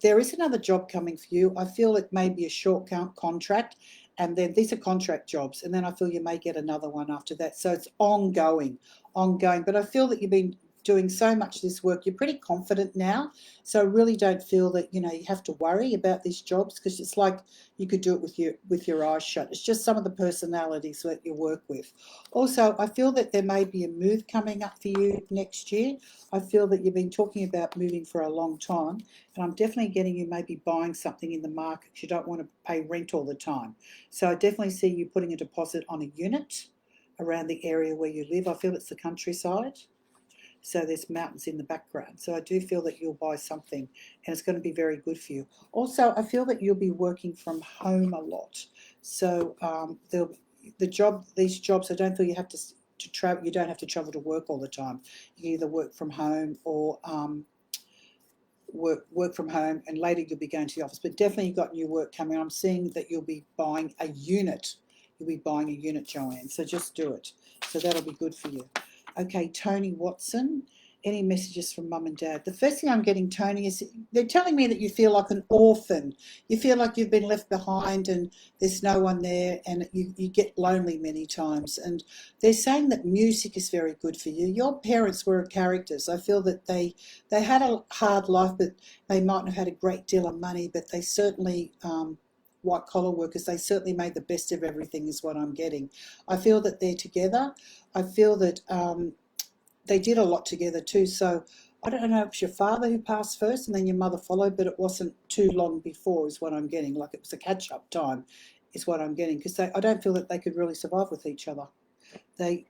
there is another job coming for you. I feel it may be a short contract. And then these are contract jobs. And then I feel you may get another one after that. So it's ongoing. But I feel that you've been doing so much this work. You're pretty confident now. So I really don't feel that, you have to worry about these jobs, because it's like you could do it with your eyes shut. It's just some of the personalities that you work with. Also, I feel that there may be a move coming up for you next year. I feel that you've been talking about moving for a long time, and I'm definitely getting you maybe buying something in the market. You don't want to pay rent all the time. So I definitely see you putting a deposit on a unit around the area where you live. I feel it's the countryside. So there's mountains in the background. So I do feel that you'll buy something, and it's going to be very good for you. Also, I feel that you'll be working from home a lot. So these jobs, I don't feel you have to travel. You don't have to travel to work all the time. You can either work from home or work from home, and later you'll be going to the office. But definitely you've got new work coming. I'm seeing that you'll be buying a unit. You'll be buying a unit, Joanne. So just do it. So that'll be good for you. Okay, Tony Watson, any messages from mum and dad? The first thing I'm getting, Tony, is they're telling me that you feel like an orphan. You feel like you've been left behind and there's no one there, and you get lonely many times. And they're saying that music is very good for you. Your parents were characters. I feel that they had a hard life, but they mightn't have had a great deal of money, but they certainly... white collar workers, they certainly made the best of everything, is what I'm getting. I feel that they're together. I feel that they did a lot together too. So I don't know if it's your father who passed first and then your mother followed, but it wasn't too long before, is what I'm getting. Like it was a catch-up time, is what I'm getting, because I don't feel that they could really survive with each other. They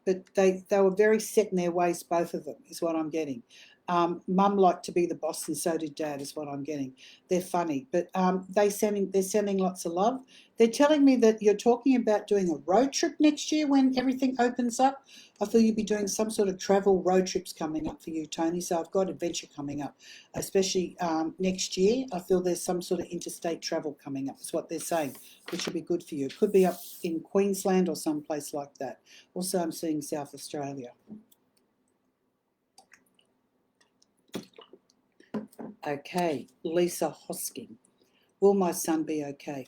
were very set in their ways, both of them, is what I'm getting. Mum liked to be the boss, and so did dad, is what I'm getting. They're funny, but they're sending lots of love. They're telling me that you're talking about doing a road trip next year when everything opens up. I feel you'll be doing some sort of travel road trips coming up for you, Tony. So I've got adventure coming up, especially next year. I feel there's some sort of interstate travel coming up, is what they're saying, which will be good for you. It could be up in Queensland or someplace like that. Also, I'm seeing South Australia. Okay, Lisa Hosking. Will my son be okay?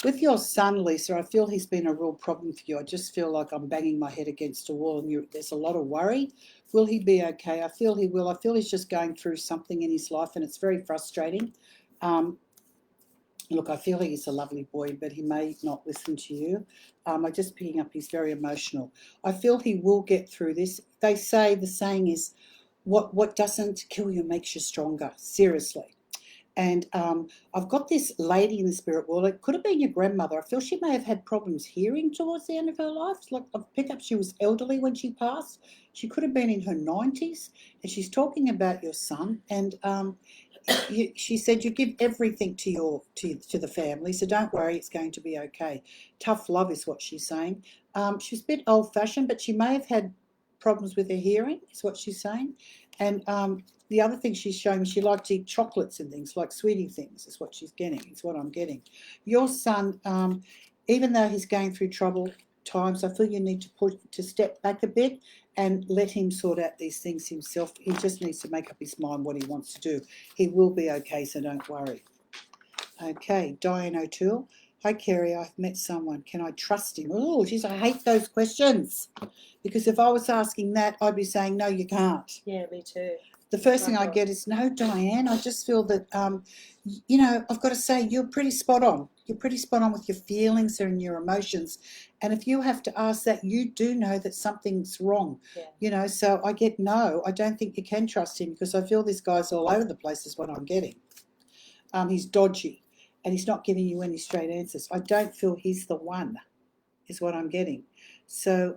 With your son, Lisa, I feel he's been a real problem for you. I just feel like I'm banging my head against a wall, and there's a lot of worry. Will he be okay? I feel he will. I feel he's just going through something in his life, and it's very frustrating. Look, I feel he's a lovely boy, but he may not listen to you. I'm just picking up he's very emotional. I feel he will get through this. They say, the saying is, what doesn't kill you makes you stronger, seriously. And I've got this lady in the spirit world. It could have been your grandmother. I feel she may have had problems hearing towards the end of her life. Like I've picked up she was elderly when she passed. She could have been in her 90s. And she's talking about your son. And she said you give everything to the family, so don't worry, it's going to be okay. Tough love is what she's saying. She's a bit old-fashioned, but she may have had problems with her hearing, is what she's saying. And the other thing she's showing me, she liked to eat chocolates and things, like sweetie things, is what she's getting, is what I'm getting. Your son, even though he's going through trouble, times I feel you need to step back a bit and let him sort out these things himself. He just needs to make up his mind what he wants to do. He will be okay, so don't worry. Okay, Diane O'Toole. Hi, Kerrie. I've met someone. Can I trust him? Oh, geez, I hate those questions. Because if I was asking that, I'd be saying, no, you can't. Yeah, me too. The first thing I Likewise. get is, no, Diane, I just feel that, you know, I've got to say, you're pretty spot on. You're pretty spot on with your feelings and your emotions. And if you have to ask that, you do know that something's wrong. Yeah. You know, so I get no, I don't think you can trust him because I feel this guy's all over the place is what I'm getting. He's dodgy and he's not giving you any straight answers. I don't feel he's the one is what I'm getting. So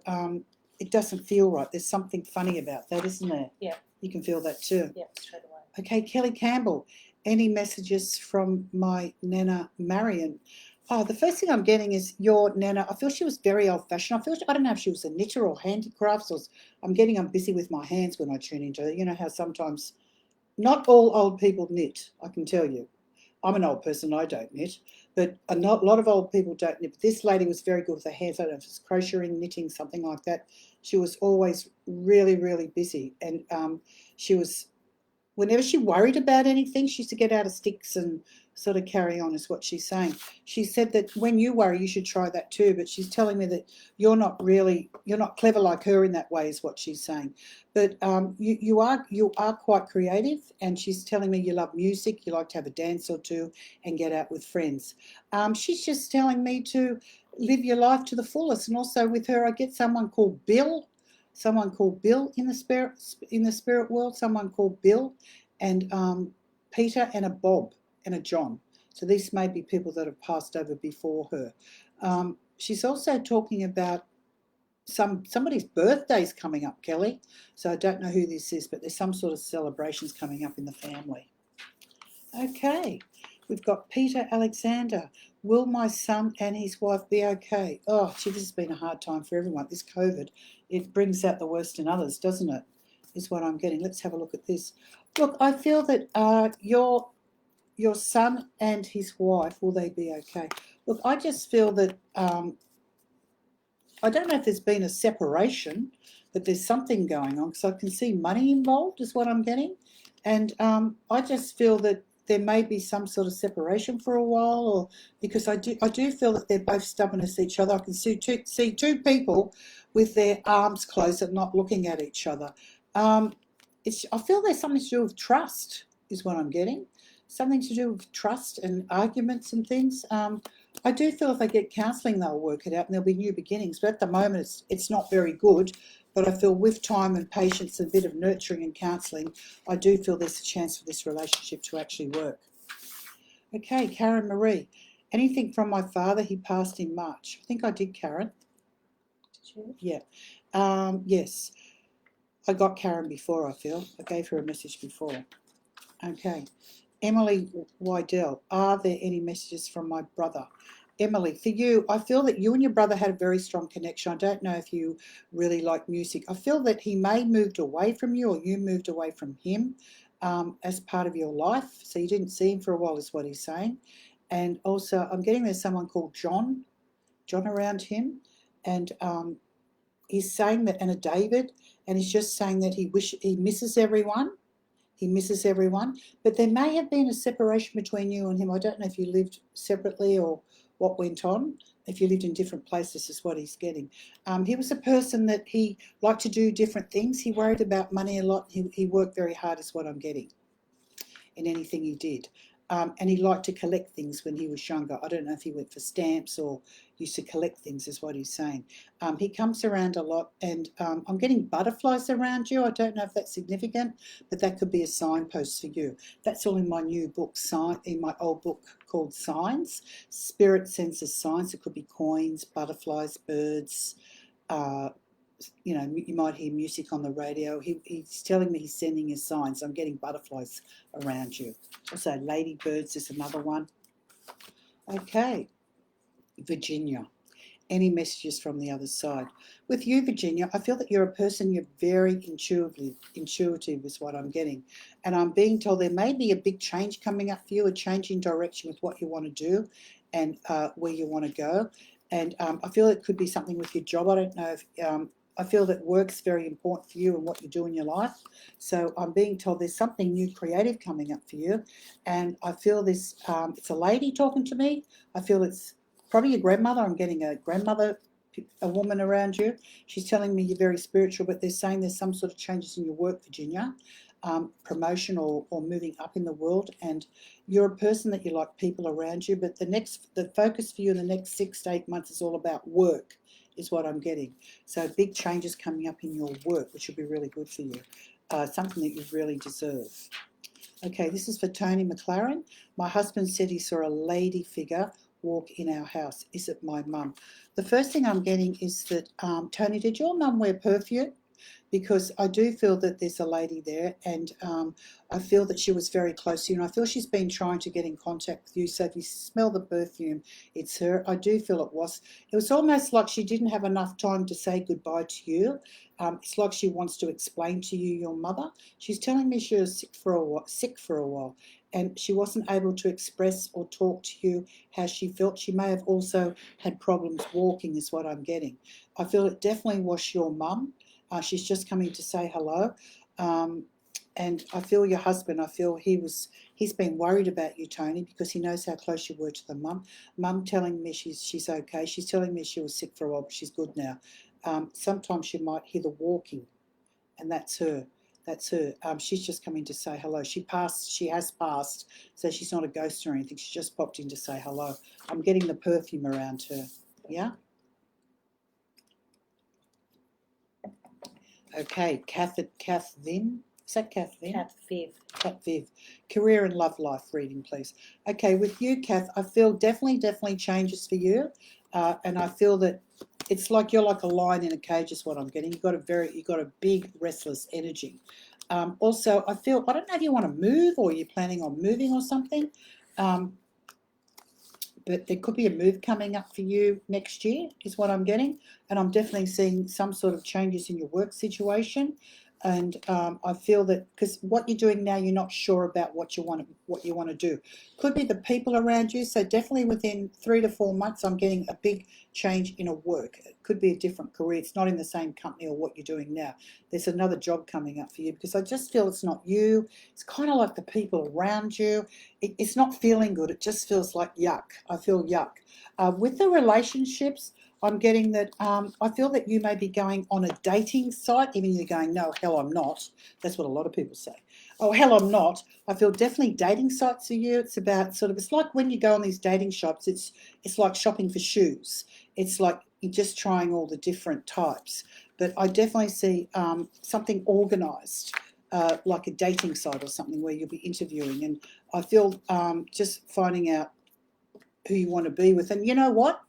it doesn't feel right. There's something funny about that, isn't there? Yeah. You can feel that too. Yeah, straight away. Okay, Kelly Campbell. Any messages from my Nana Marion? Oh, the first thing I'm getting is your Nana. I feel she was very old-fashioned. I don't know if she was a knitter or handicrafts, or I'm busy with my hands when I tune into her. You know how sometimes not all old people knit, I can tell you. I'm an old person, I don't knit, but a lot of old people don't knit. But this lady was very good with her hands. I don't know if it's crocheting, knitting, something like that. She was always really, really busy. And she was, whenever she worried about anything, she used to get out of sticks and sort of carry on, is what she's saying. She said that when you worry, you should try that too. But she's telling me that you're not clever like her in that way, is what she's saying. But you are quite creative, and she's telling me you love music, you like to have a dance or two and get out with friends. She's just telling me to live your life to the fullest. And also with her, I get someone called Bill in the spirit world, someone called Bill, and Peter, and a Bob and a John. So these may be people that have passed over before her. She's also talking about somebody's birthday's coming up, Kelly. So I don't know who this is, but there's some sort of celebrations coming up in the family. Okay, we've got Peter Alexander. Will my son and his wife be okay? Oh, gee, this has been a hard time for everyone. This COVID, it brings out the worst in others, doesn't it? Is what I'm getting. Let's have a look at this. Look, I feel that your son and his wife, will they be okay? Look, I just feel that I don't know if there's been a separation, but there's something going on because I can see money involved is what I'm getting. And I just feel that there may be some sort of separation for a while, or because I do feel that they're both stubborn as each other. I can see two people with their arms closed and not looking at each other. I feel there's something to do with trust is what I'm getting. Something to do with trust and arguments and things. I do feel if they get counselling, they'll work it out and there'll be new beginnings. But at the moment, it's not very good. But I feel with time and patience and a bit of nurturing and counselling, I do feel there's a chance for this relationship to actually work. Okay, Karen Marie. Anything from my father? He passed in March. I think I did, Karen. Did you? Yeah. Yes. I got Karen before, I feel. I gave her a message before. Okay. Emily Wydell, are there any messages from my brother? Emily, for you, I feel that you and your brother had a very strong connection. I don't know if you really like music. I feel that he may have moved away from you or you moved away from him as part of your life. So you didn't see him for a while is what he's saying. And also I'm getting there's someone called John around him. And he's saying that, and a David, and he's just saying that he misses everyone. He misses everyone, but there may have been a separation between you and him. I don't know if you lived separately or what went on. If you lived in different places is what he's getting. He was a person that he liked to do different things. He worried about money a lot. He worked very hard is what I'm getting in anything he did. And he liked to collect things when he was younger. I don't know if he went for stamps or used to collect things is what he's saying. He comes around a lot, and I'm getting butterflies around you. I don't know if that's significant, but that could be a signpost for you. That's all in my new book, in my old book called Signs. Spirit sends us signs. It could be coins, butterflies, birds, you know, you might hear music on the radio. He's telling me he's sending you signs. I'm getting butterflies around you. Also, ladybirds is another one. Okay, Virginia. Any messages from the other side? With you, Virginia, I feel that you're a person, you're very intuitive is what I'm getting. And I'm being told there may be a big change coming up for you, a change in direction with what you want to do and where you want to go. And I feel it could be something with your job. I don't know if I feel that work's very important for you and what you do in your life. So I'm being told there's something new creative coming up for you. And I feel this, it's a lady talking to me. I feel it's probably your grandmother. I'm getting a grandmother, a woman around you. She's telling me you're very spiritual, but they're saying there's some sort of changes in your work, Virginia, promotion or moving up in the world. And you're a person that you like people around you, but the focus for you in the next 6 to 8 months is all about work, is what I'm getting. So big changes coming up in your work, which will be really good for you. Something that you really deserve. Okay, this is for Tony McLaren. My husband said he saw a lady figure walk in our house. Is it my mum? The first thing I'm getting is that, Tony, did your mum wear perfume? Because I do feel that there's a lady there, and I feel that she was very close to you, and I feel she's been trying to get in contact with you. So if you smell the perfume, it's her. I do feel it was. It was almost like she didn't have enough time to say goodbye to you. It's like she wants to explain to you your mother. She's telling me she was sick for a while, and she wasn't able to express or talk to you how she felt. She may have also had problems walking, is what I'm getting. I feel it definitely was your mum. She's just coming to say hello. And I feel your husband, I feel he's been worried about you, Tony, because he knows how close you were to the mum. Mum telling me she's okay. She's telling me she was sick for a while, but she's good now. Sometimes you might hear the walking, and that's her. That's her. She's just coming to say hello. She has passed, so she's not a ghost or anything. She just popped in to say hello. I'm getting the perfume around her. Yeah? Okay, Kath Vin. Is that Kath Vin? Kath Viv. Kath Viv. Career and love life reading, please. Okay, with you, Kath, I feel definitely changes for you. And I feel that it's like you're like a lion in a cage is what I'm getting. You've got a big restless energy. Also, I don't know if you want to move or you're planning on moving or something. But there could be a move coming up for you next year, is what I'm getting. And I'm definitely seeing some sort of changes in your work situation. And I feel that because what you're doing now, you're not sure about what you want to do. Could be the people around you. So definitely within 3 to 4 months, I'm getting a big change in a work. It could be a different career. It's not in the same company or what you're doing now. There's another job coming up for you because I just feel it's not you. It's kind of like the people around you. It's not feeling good. It just feels like yuck. I feel yuck. With the relationships, I'm getting that I feel that you may be going on a dating site, even you're going, no, hell, I'm not. That's what a lot of people say. Oh, hell, I'm not. I feel definitely dating sites for you. It's about it's like when you go on these dating shops, it's like shopping for shoes. It's like you're just trying all the different types. But I definitely see something organised. Like a dating site or something where you'll be interviewing, and I feel just finding out who you want to be with. And you know what?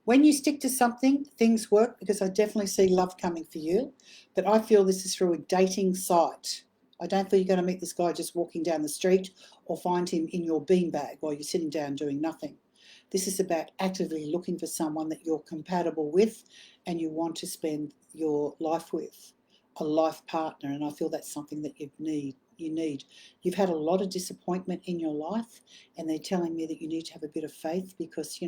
When you stick to something, things work, because I definitely see love coming for you. But I feel this is through a dating site. I don't feel you're going to meet this guy just walking down the street or find him in your beanbag while you're sitting down doing nothing. This is about actively looking for someone that you're compatible with and you want to spend your life with, a life partner. And I feel that's something that you need. You've had a lot of disappointment in your life, and they're telling me that you need to have a bit of faith because,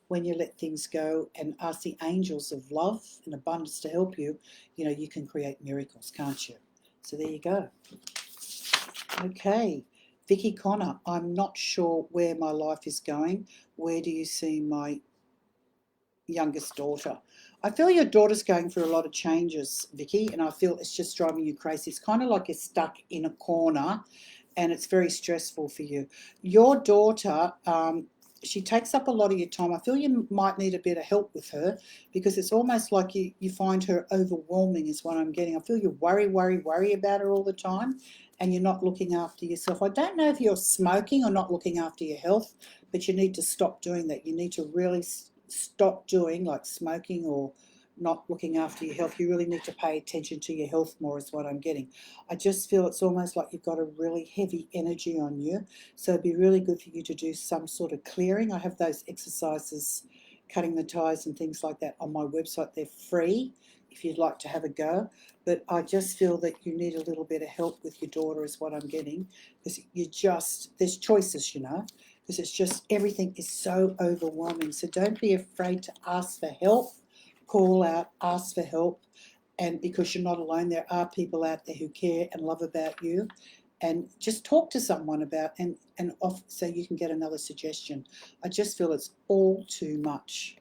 when you let things go and ask the angels of love and abundance to help you, you can create miracles, can't you? So there you go. Okay. Vicky Connor, I'm not sure where my life is going. Where do you see my youngest daughter? I feel your daughter's going through a lot of changes, Vicky, and I feel it's just driving you crazy. It's kind of like you're stuck in a corner and it's very stressful for you. Your daughter, she takes up a lot of your time. I feel you might need a bit of help with her because it's almost like you find her overwhelming is what I'm getting. I feel you worry about her all the time and you're not looking after yourself. I don't know if you're smoking or not looking after your health, but you need to stop doing that. You need to really stop doing like smoking or not looking after your health. You really need to pay attention to your health more is what I'm getting. I just feel it's almost like you've got a really heavy energy on you. So it'd be really good for you to do some sort of clearing. I have those exercises, cutting the ties and things like that on my website. They're free if you'd like to have a go. But I just feel that you need a little bit of help with your daughter is what I'm getting because there's choices, because it's just everything is so overwhelming. So don't be afraid to ask for help, call out, ask for help. And because you're not alone, there are people out there who care and love about you. And just talk to someone about and off so you can get another suggestion. I just feel it's all too much.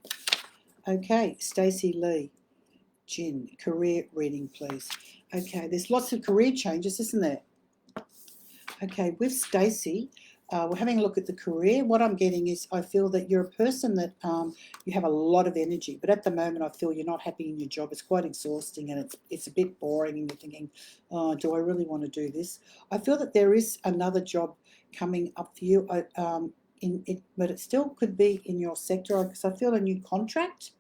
Okay, Stacey Lee, Jin, career reading, please. Okay, there's lots of career changes, isn't there? Okay, with Stacey, we're having a look at the career. What I'm getting is I feel that you're a person that you have a lot of energy, but at the moment I feel you're not happy in your job. It's quite exhausting and it's a bit boring, and you're thinking, oh, do I really want to do this? I feel that there is another job coming up for you, but it still could be in your sector, because I feel a new contract.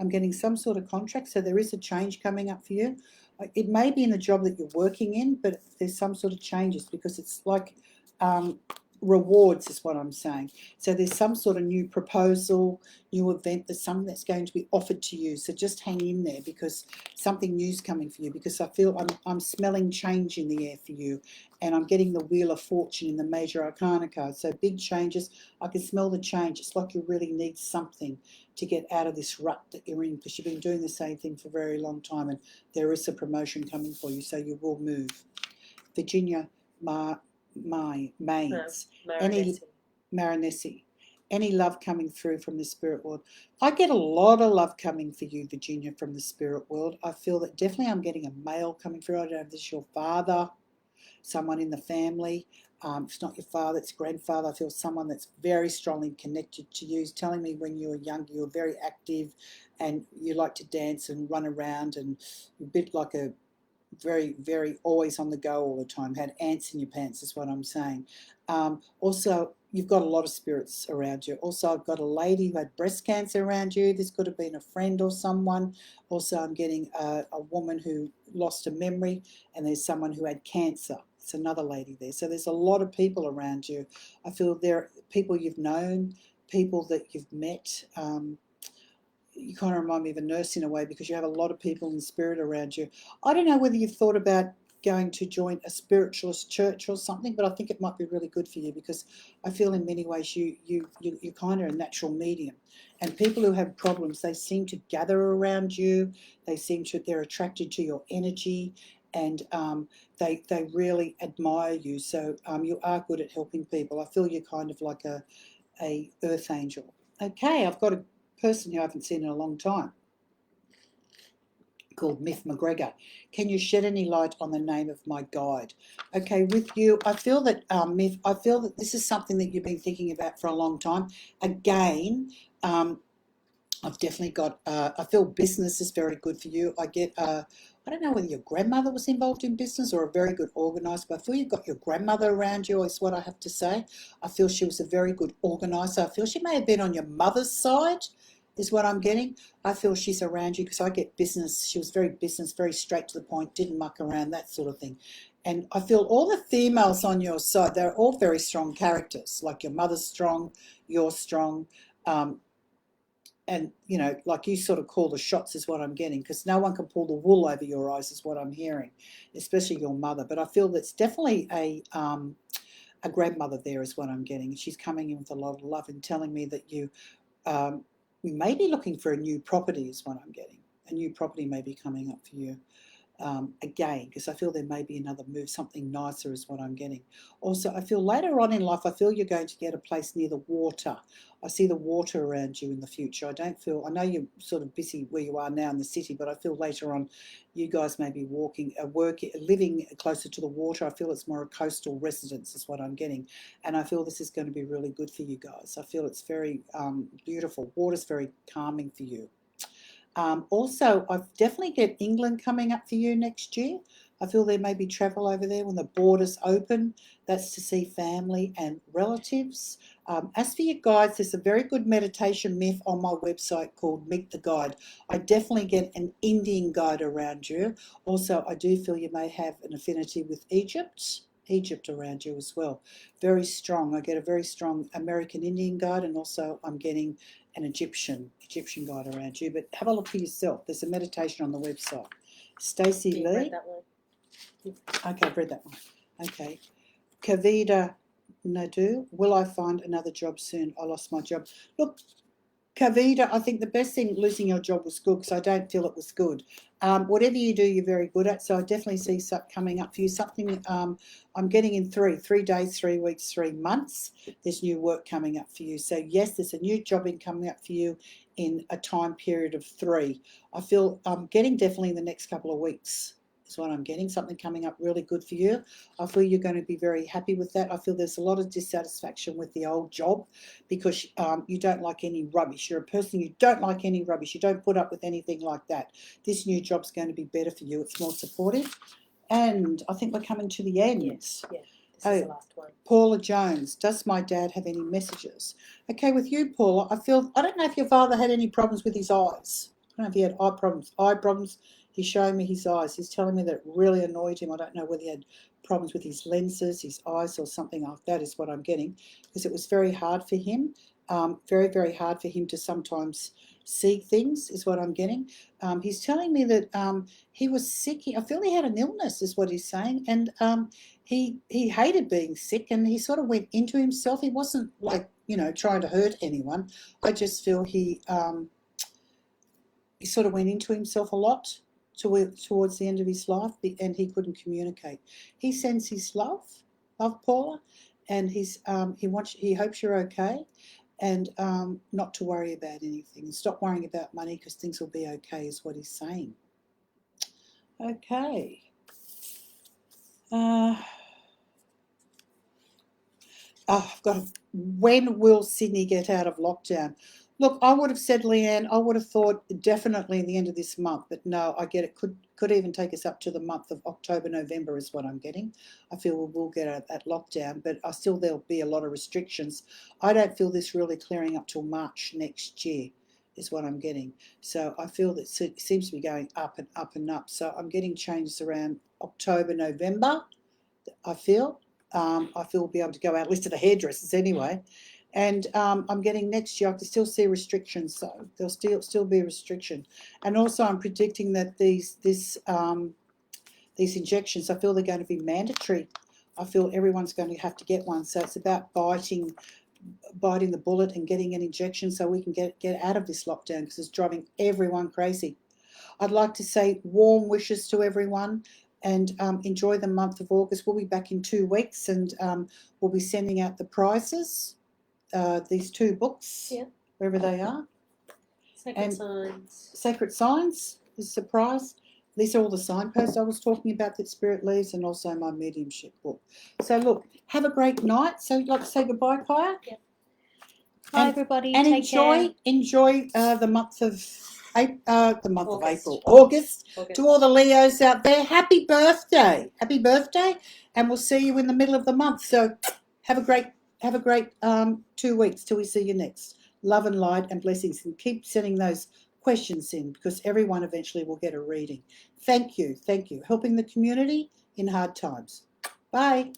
I'm getting some sort of contract, so there is a change coming up for you. It may be in the job that you're working in, but there's some sort of changes, because it's like rewards is what I'm saying. So there's some sort of new proposal, new event, there's something that's going to be offered to you. So just hang in there, because something new's coming for you, because I feel I'm smelling change in the air for you, and I'm getting the Wheel of Fortune in the Major Arcana card. So big changes. I can smell the change. It's like you really need something to get out of this rut that you're in, because you've been doing the same thing for a very long time, and there is a promotion coming for you, so you will move. Virginia Maines, Marinesi, any love coming through from the spirit world? I get a lot of love coming for you, Virginia, from the spirit world. I feel that definitely I'm getting a male coming through. I don't know if this is your father, someone in the family. If it's not your father, it's grandfather. I feel someone that's very strongly connected to you. He's telling me when you were younger, you were very active and you like to dance and run around, and a bit like a very, very always on the go all the time, had ants in your pants is what I'm saying. Also, you've got a lot of spirits around you. Also, I've got a lady who had breast cancer around you. This could have been a friend or someone. Also, I'm getting a woman who lost her memory, and there's someone who had cancer. It's another lady there. So there's a lot of people around you. I feel there are people you've known, people that you've met. You kind of remind me of a nurse in a way, because you have a lot of people in spirit around you. I don't know whether you've thought about going to join a spiritualist church or something, but I think it might be really good for you, because I feel in many ways you're kind of a natural medium, and people who have problems, they seem to gather around you. They're attracted to your energy, and they really admire you. So you are good at helping people. I feel you're kind of like a earth angel. Okay, I've got a person who I haven't seen in a long time, called Myth McGregor. Can you shed any light on the name of my guide? Okay, with you, I feel that Myth, I feel that this is something that you've been thinking about for a long time. Again, I've definitely got, I feel business is very good for you. I get, I don't know whether your grandmother was involved in business or a very good organiser, but I feel you've got your grandmother around you, is what I have to say. I feel she was a very good organiser. I feel she may have been on your mother's side, is what I'm getting. I feel she's around you, because I get business. She was very business, very straight to the point, didn't muck around, that sort of thing. And I feel all the females on your side, they're all very strong characters. Like your mother's strong, you're strong. And, you know, like you sort of call the shots is what I'm getting, because no one can pull the wool over your eyes is what I'm hearing, especially your mother. But I feel that's definitely a grandmother there is what I'm getting. She's coming in with a lot of love and telling me that you, we may be looking for a new property is what I'm getting. A new property may be coming up for you. Again, because I feel there may be another move, something nicer is what I'm getting. Also, I feel later on in life, I feel you're going to get a place near the water. I see the water around you in the future. I know you're sort of busy where you are now in the city, but I feel later on you guys may be living closer to the water. I feel it's more a coastal residence is what I'm getting. And I feel this is going to be really good for you guys. I feel it's very beautiful. Water's very calming for you. Also, I definitely get England coming up for you next year. I feel there may be travel over there when the borders open. That's to see family and relatives. As for your guides, there's a very good meditation myth on my website called Meet the Guide. I definitely get an Indian guide around you. Also, I do feel you may have an affinity with Egypt around you as well. Very strong. I get a very strong American Indian guide, and also I'm getting an Egyptian guide around you. But have a look for yourself. There's a meditation on the website. Stacey Lee. Read that one. Okay, I've read that one. Okay. Kavita Nadu, will I find another job soon? I lost my job. Look, Kavita, I think the best thing losing your job was good, because I don't feel it was good. Whatever you do, you're very good at. So I definitely see something coming up for you. Something I'm getting in 3 days, 3 weeks, 3 months. There's new work coming up for you. So yes, there's a new job coming up for you in a time period of 3. I feel I'm getting definitely in the next couple of weeks. Is what I'm getting. Something coming up really good for you. I feel you're going to be very happy with that. I feel there's a lot of dissatisfaction with the old job, because you don't like any rubbish. You're a person, you don't like any rubbish. You don't put up with anything like that. This new job's going to be better for you. It's more supportive. And I think we're coming to the end. Yes, yeah. This is the last one. Paula Jones, does my dad have any messages? Okay, with you, Paula, I don't know if your father had any problems with his eyes. I don't know if he had eye problems. He's showing me his eyes. He's telling me that it really annoyed him. I don't know whether he had problems with his lenses, his eyes, or something like that is what I'm getting, because it was very hard for him, very, very hard for him to sometimes see things is what I'm getting. He's telling me that he was sick. I feel he had an illness is what he's saying, and he hated being sick, and he sort of went into himself. He wasn't like, trying to hurt anyone. I just feel he sort of went into himself a lot towards the end of his life, and he couldn't communicate. He sends his love, Paula, and he hopes you're okay, and not to worry about anything. Stop worrying about money, because things will be okay, is what he's saying. Okay. When will Sydney get out of lockdown? Look, I would have said, Leanne, I would have thought definitely the end of this month, but no, I get it. Could even take us up to the month of October, November is what I'm getting. I feel we will get out that lockdown, but there'll be a lot of restrictions. I don't feel this really clearing up till March next year is what I'm getting. So I feel that it seems to be going up and up and up. So I'm getting changes around October, November, I feel. We'll be able to go out, at least to the hairdressers anyway. And I'm getting next year, I can still see restrictions, so there'll still be a restriction. And also I'm predicting that these injections, I feel they're going to be mandatory. I feel everyone's going to have to get one. So it's about biting the bullet and getting an injection so we can get out of this lockdown, because it's driving everyone crazy. I'd like to say warm wishes to everyone, and enjoy the month of August. We'll be back in 2 weeks, and we'll be sending out the prizes, these 2 books, wherever they are. Sacred Signs is a surprise. These are all the signposts I was talking about that Spirit leaves, and also my mediumship book. So look, have a great night. So you'd like to say goodbye, Kaya? Yep. Bye, everybody. And Take care. enjoy the month of August. To all the Leos out there, happy birthday, and we'll see you in the middle of the month. So have a great 2 weeks till we see you next. Love and light and blessings, and keep sending those questions in, because everyone eventually will get a reading. Thank you, helping the community in hard times. Bye.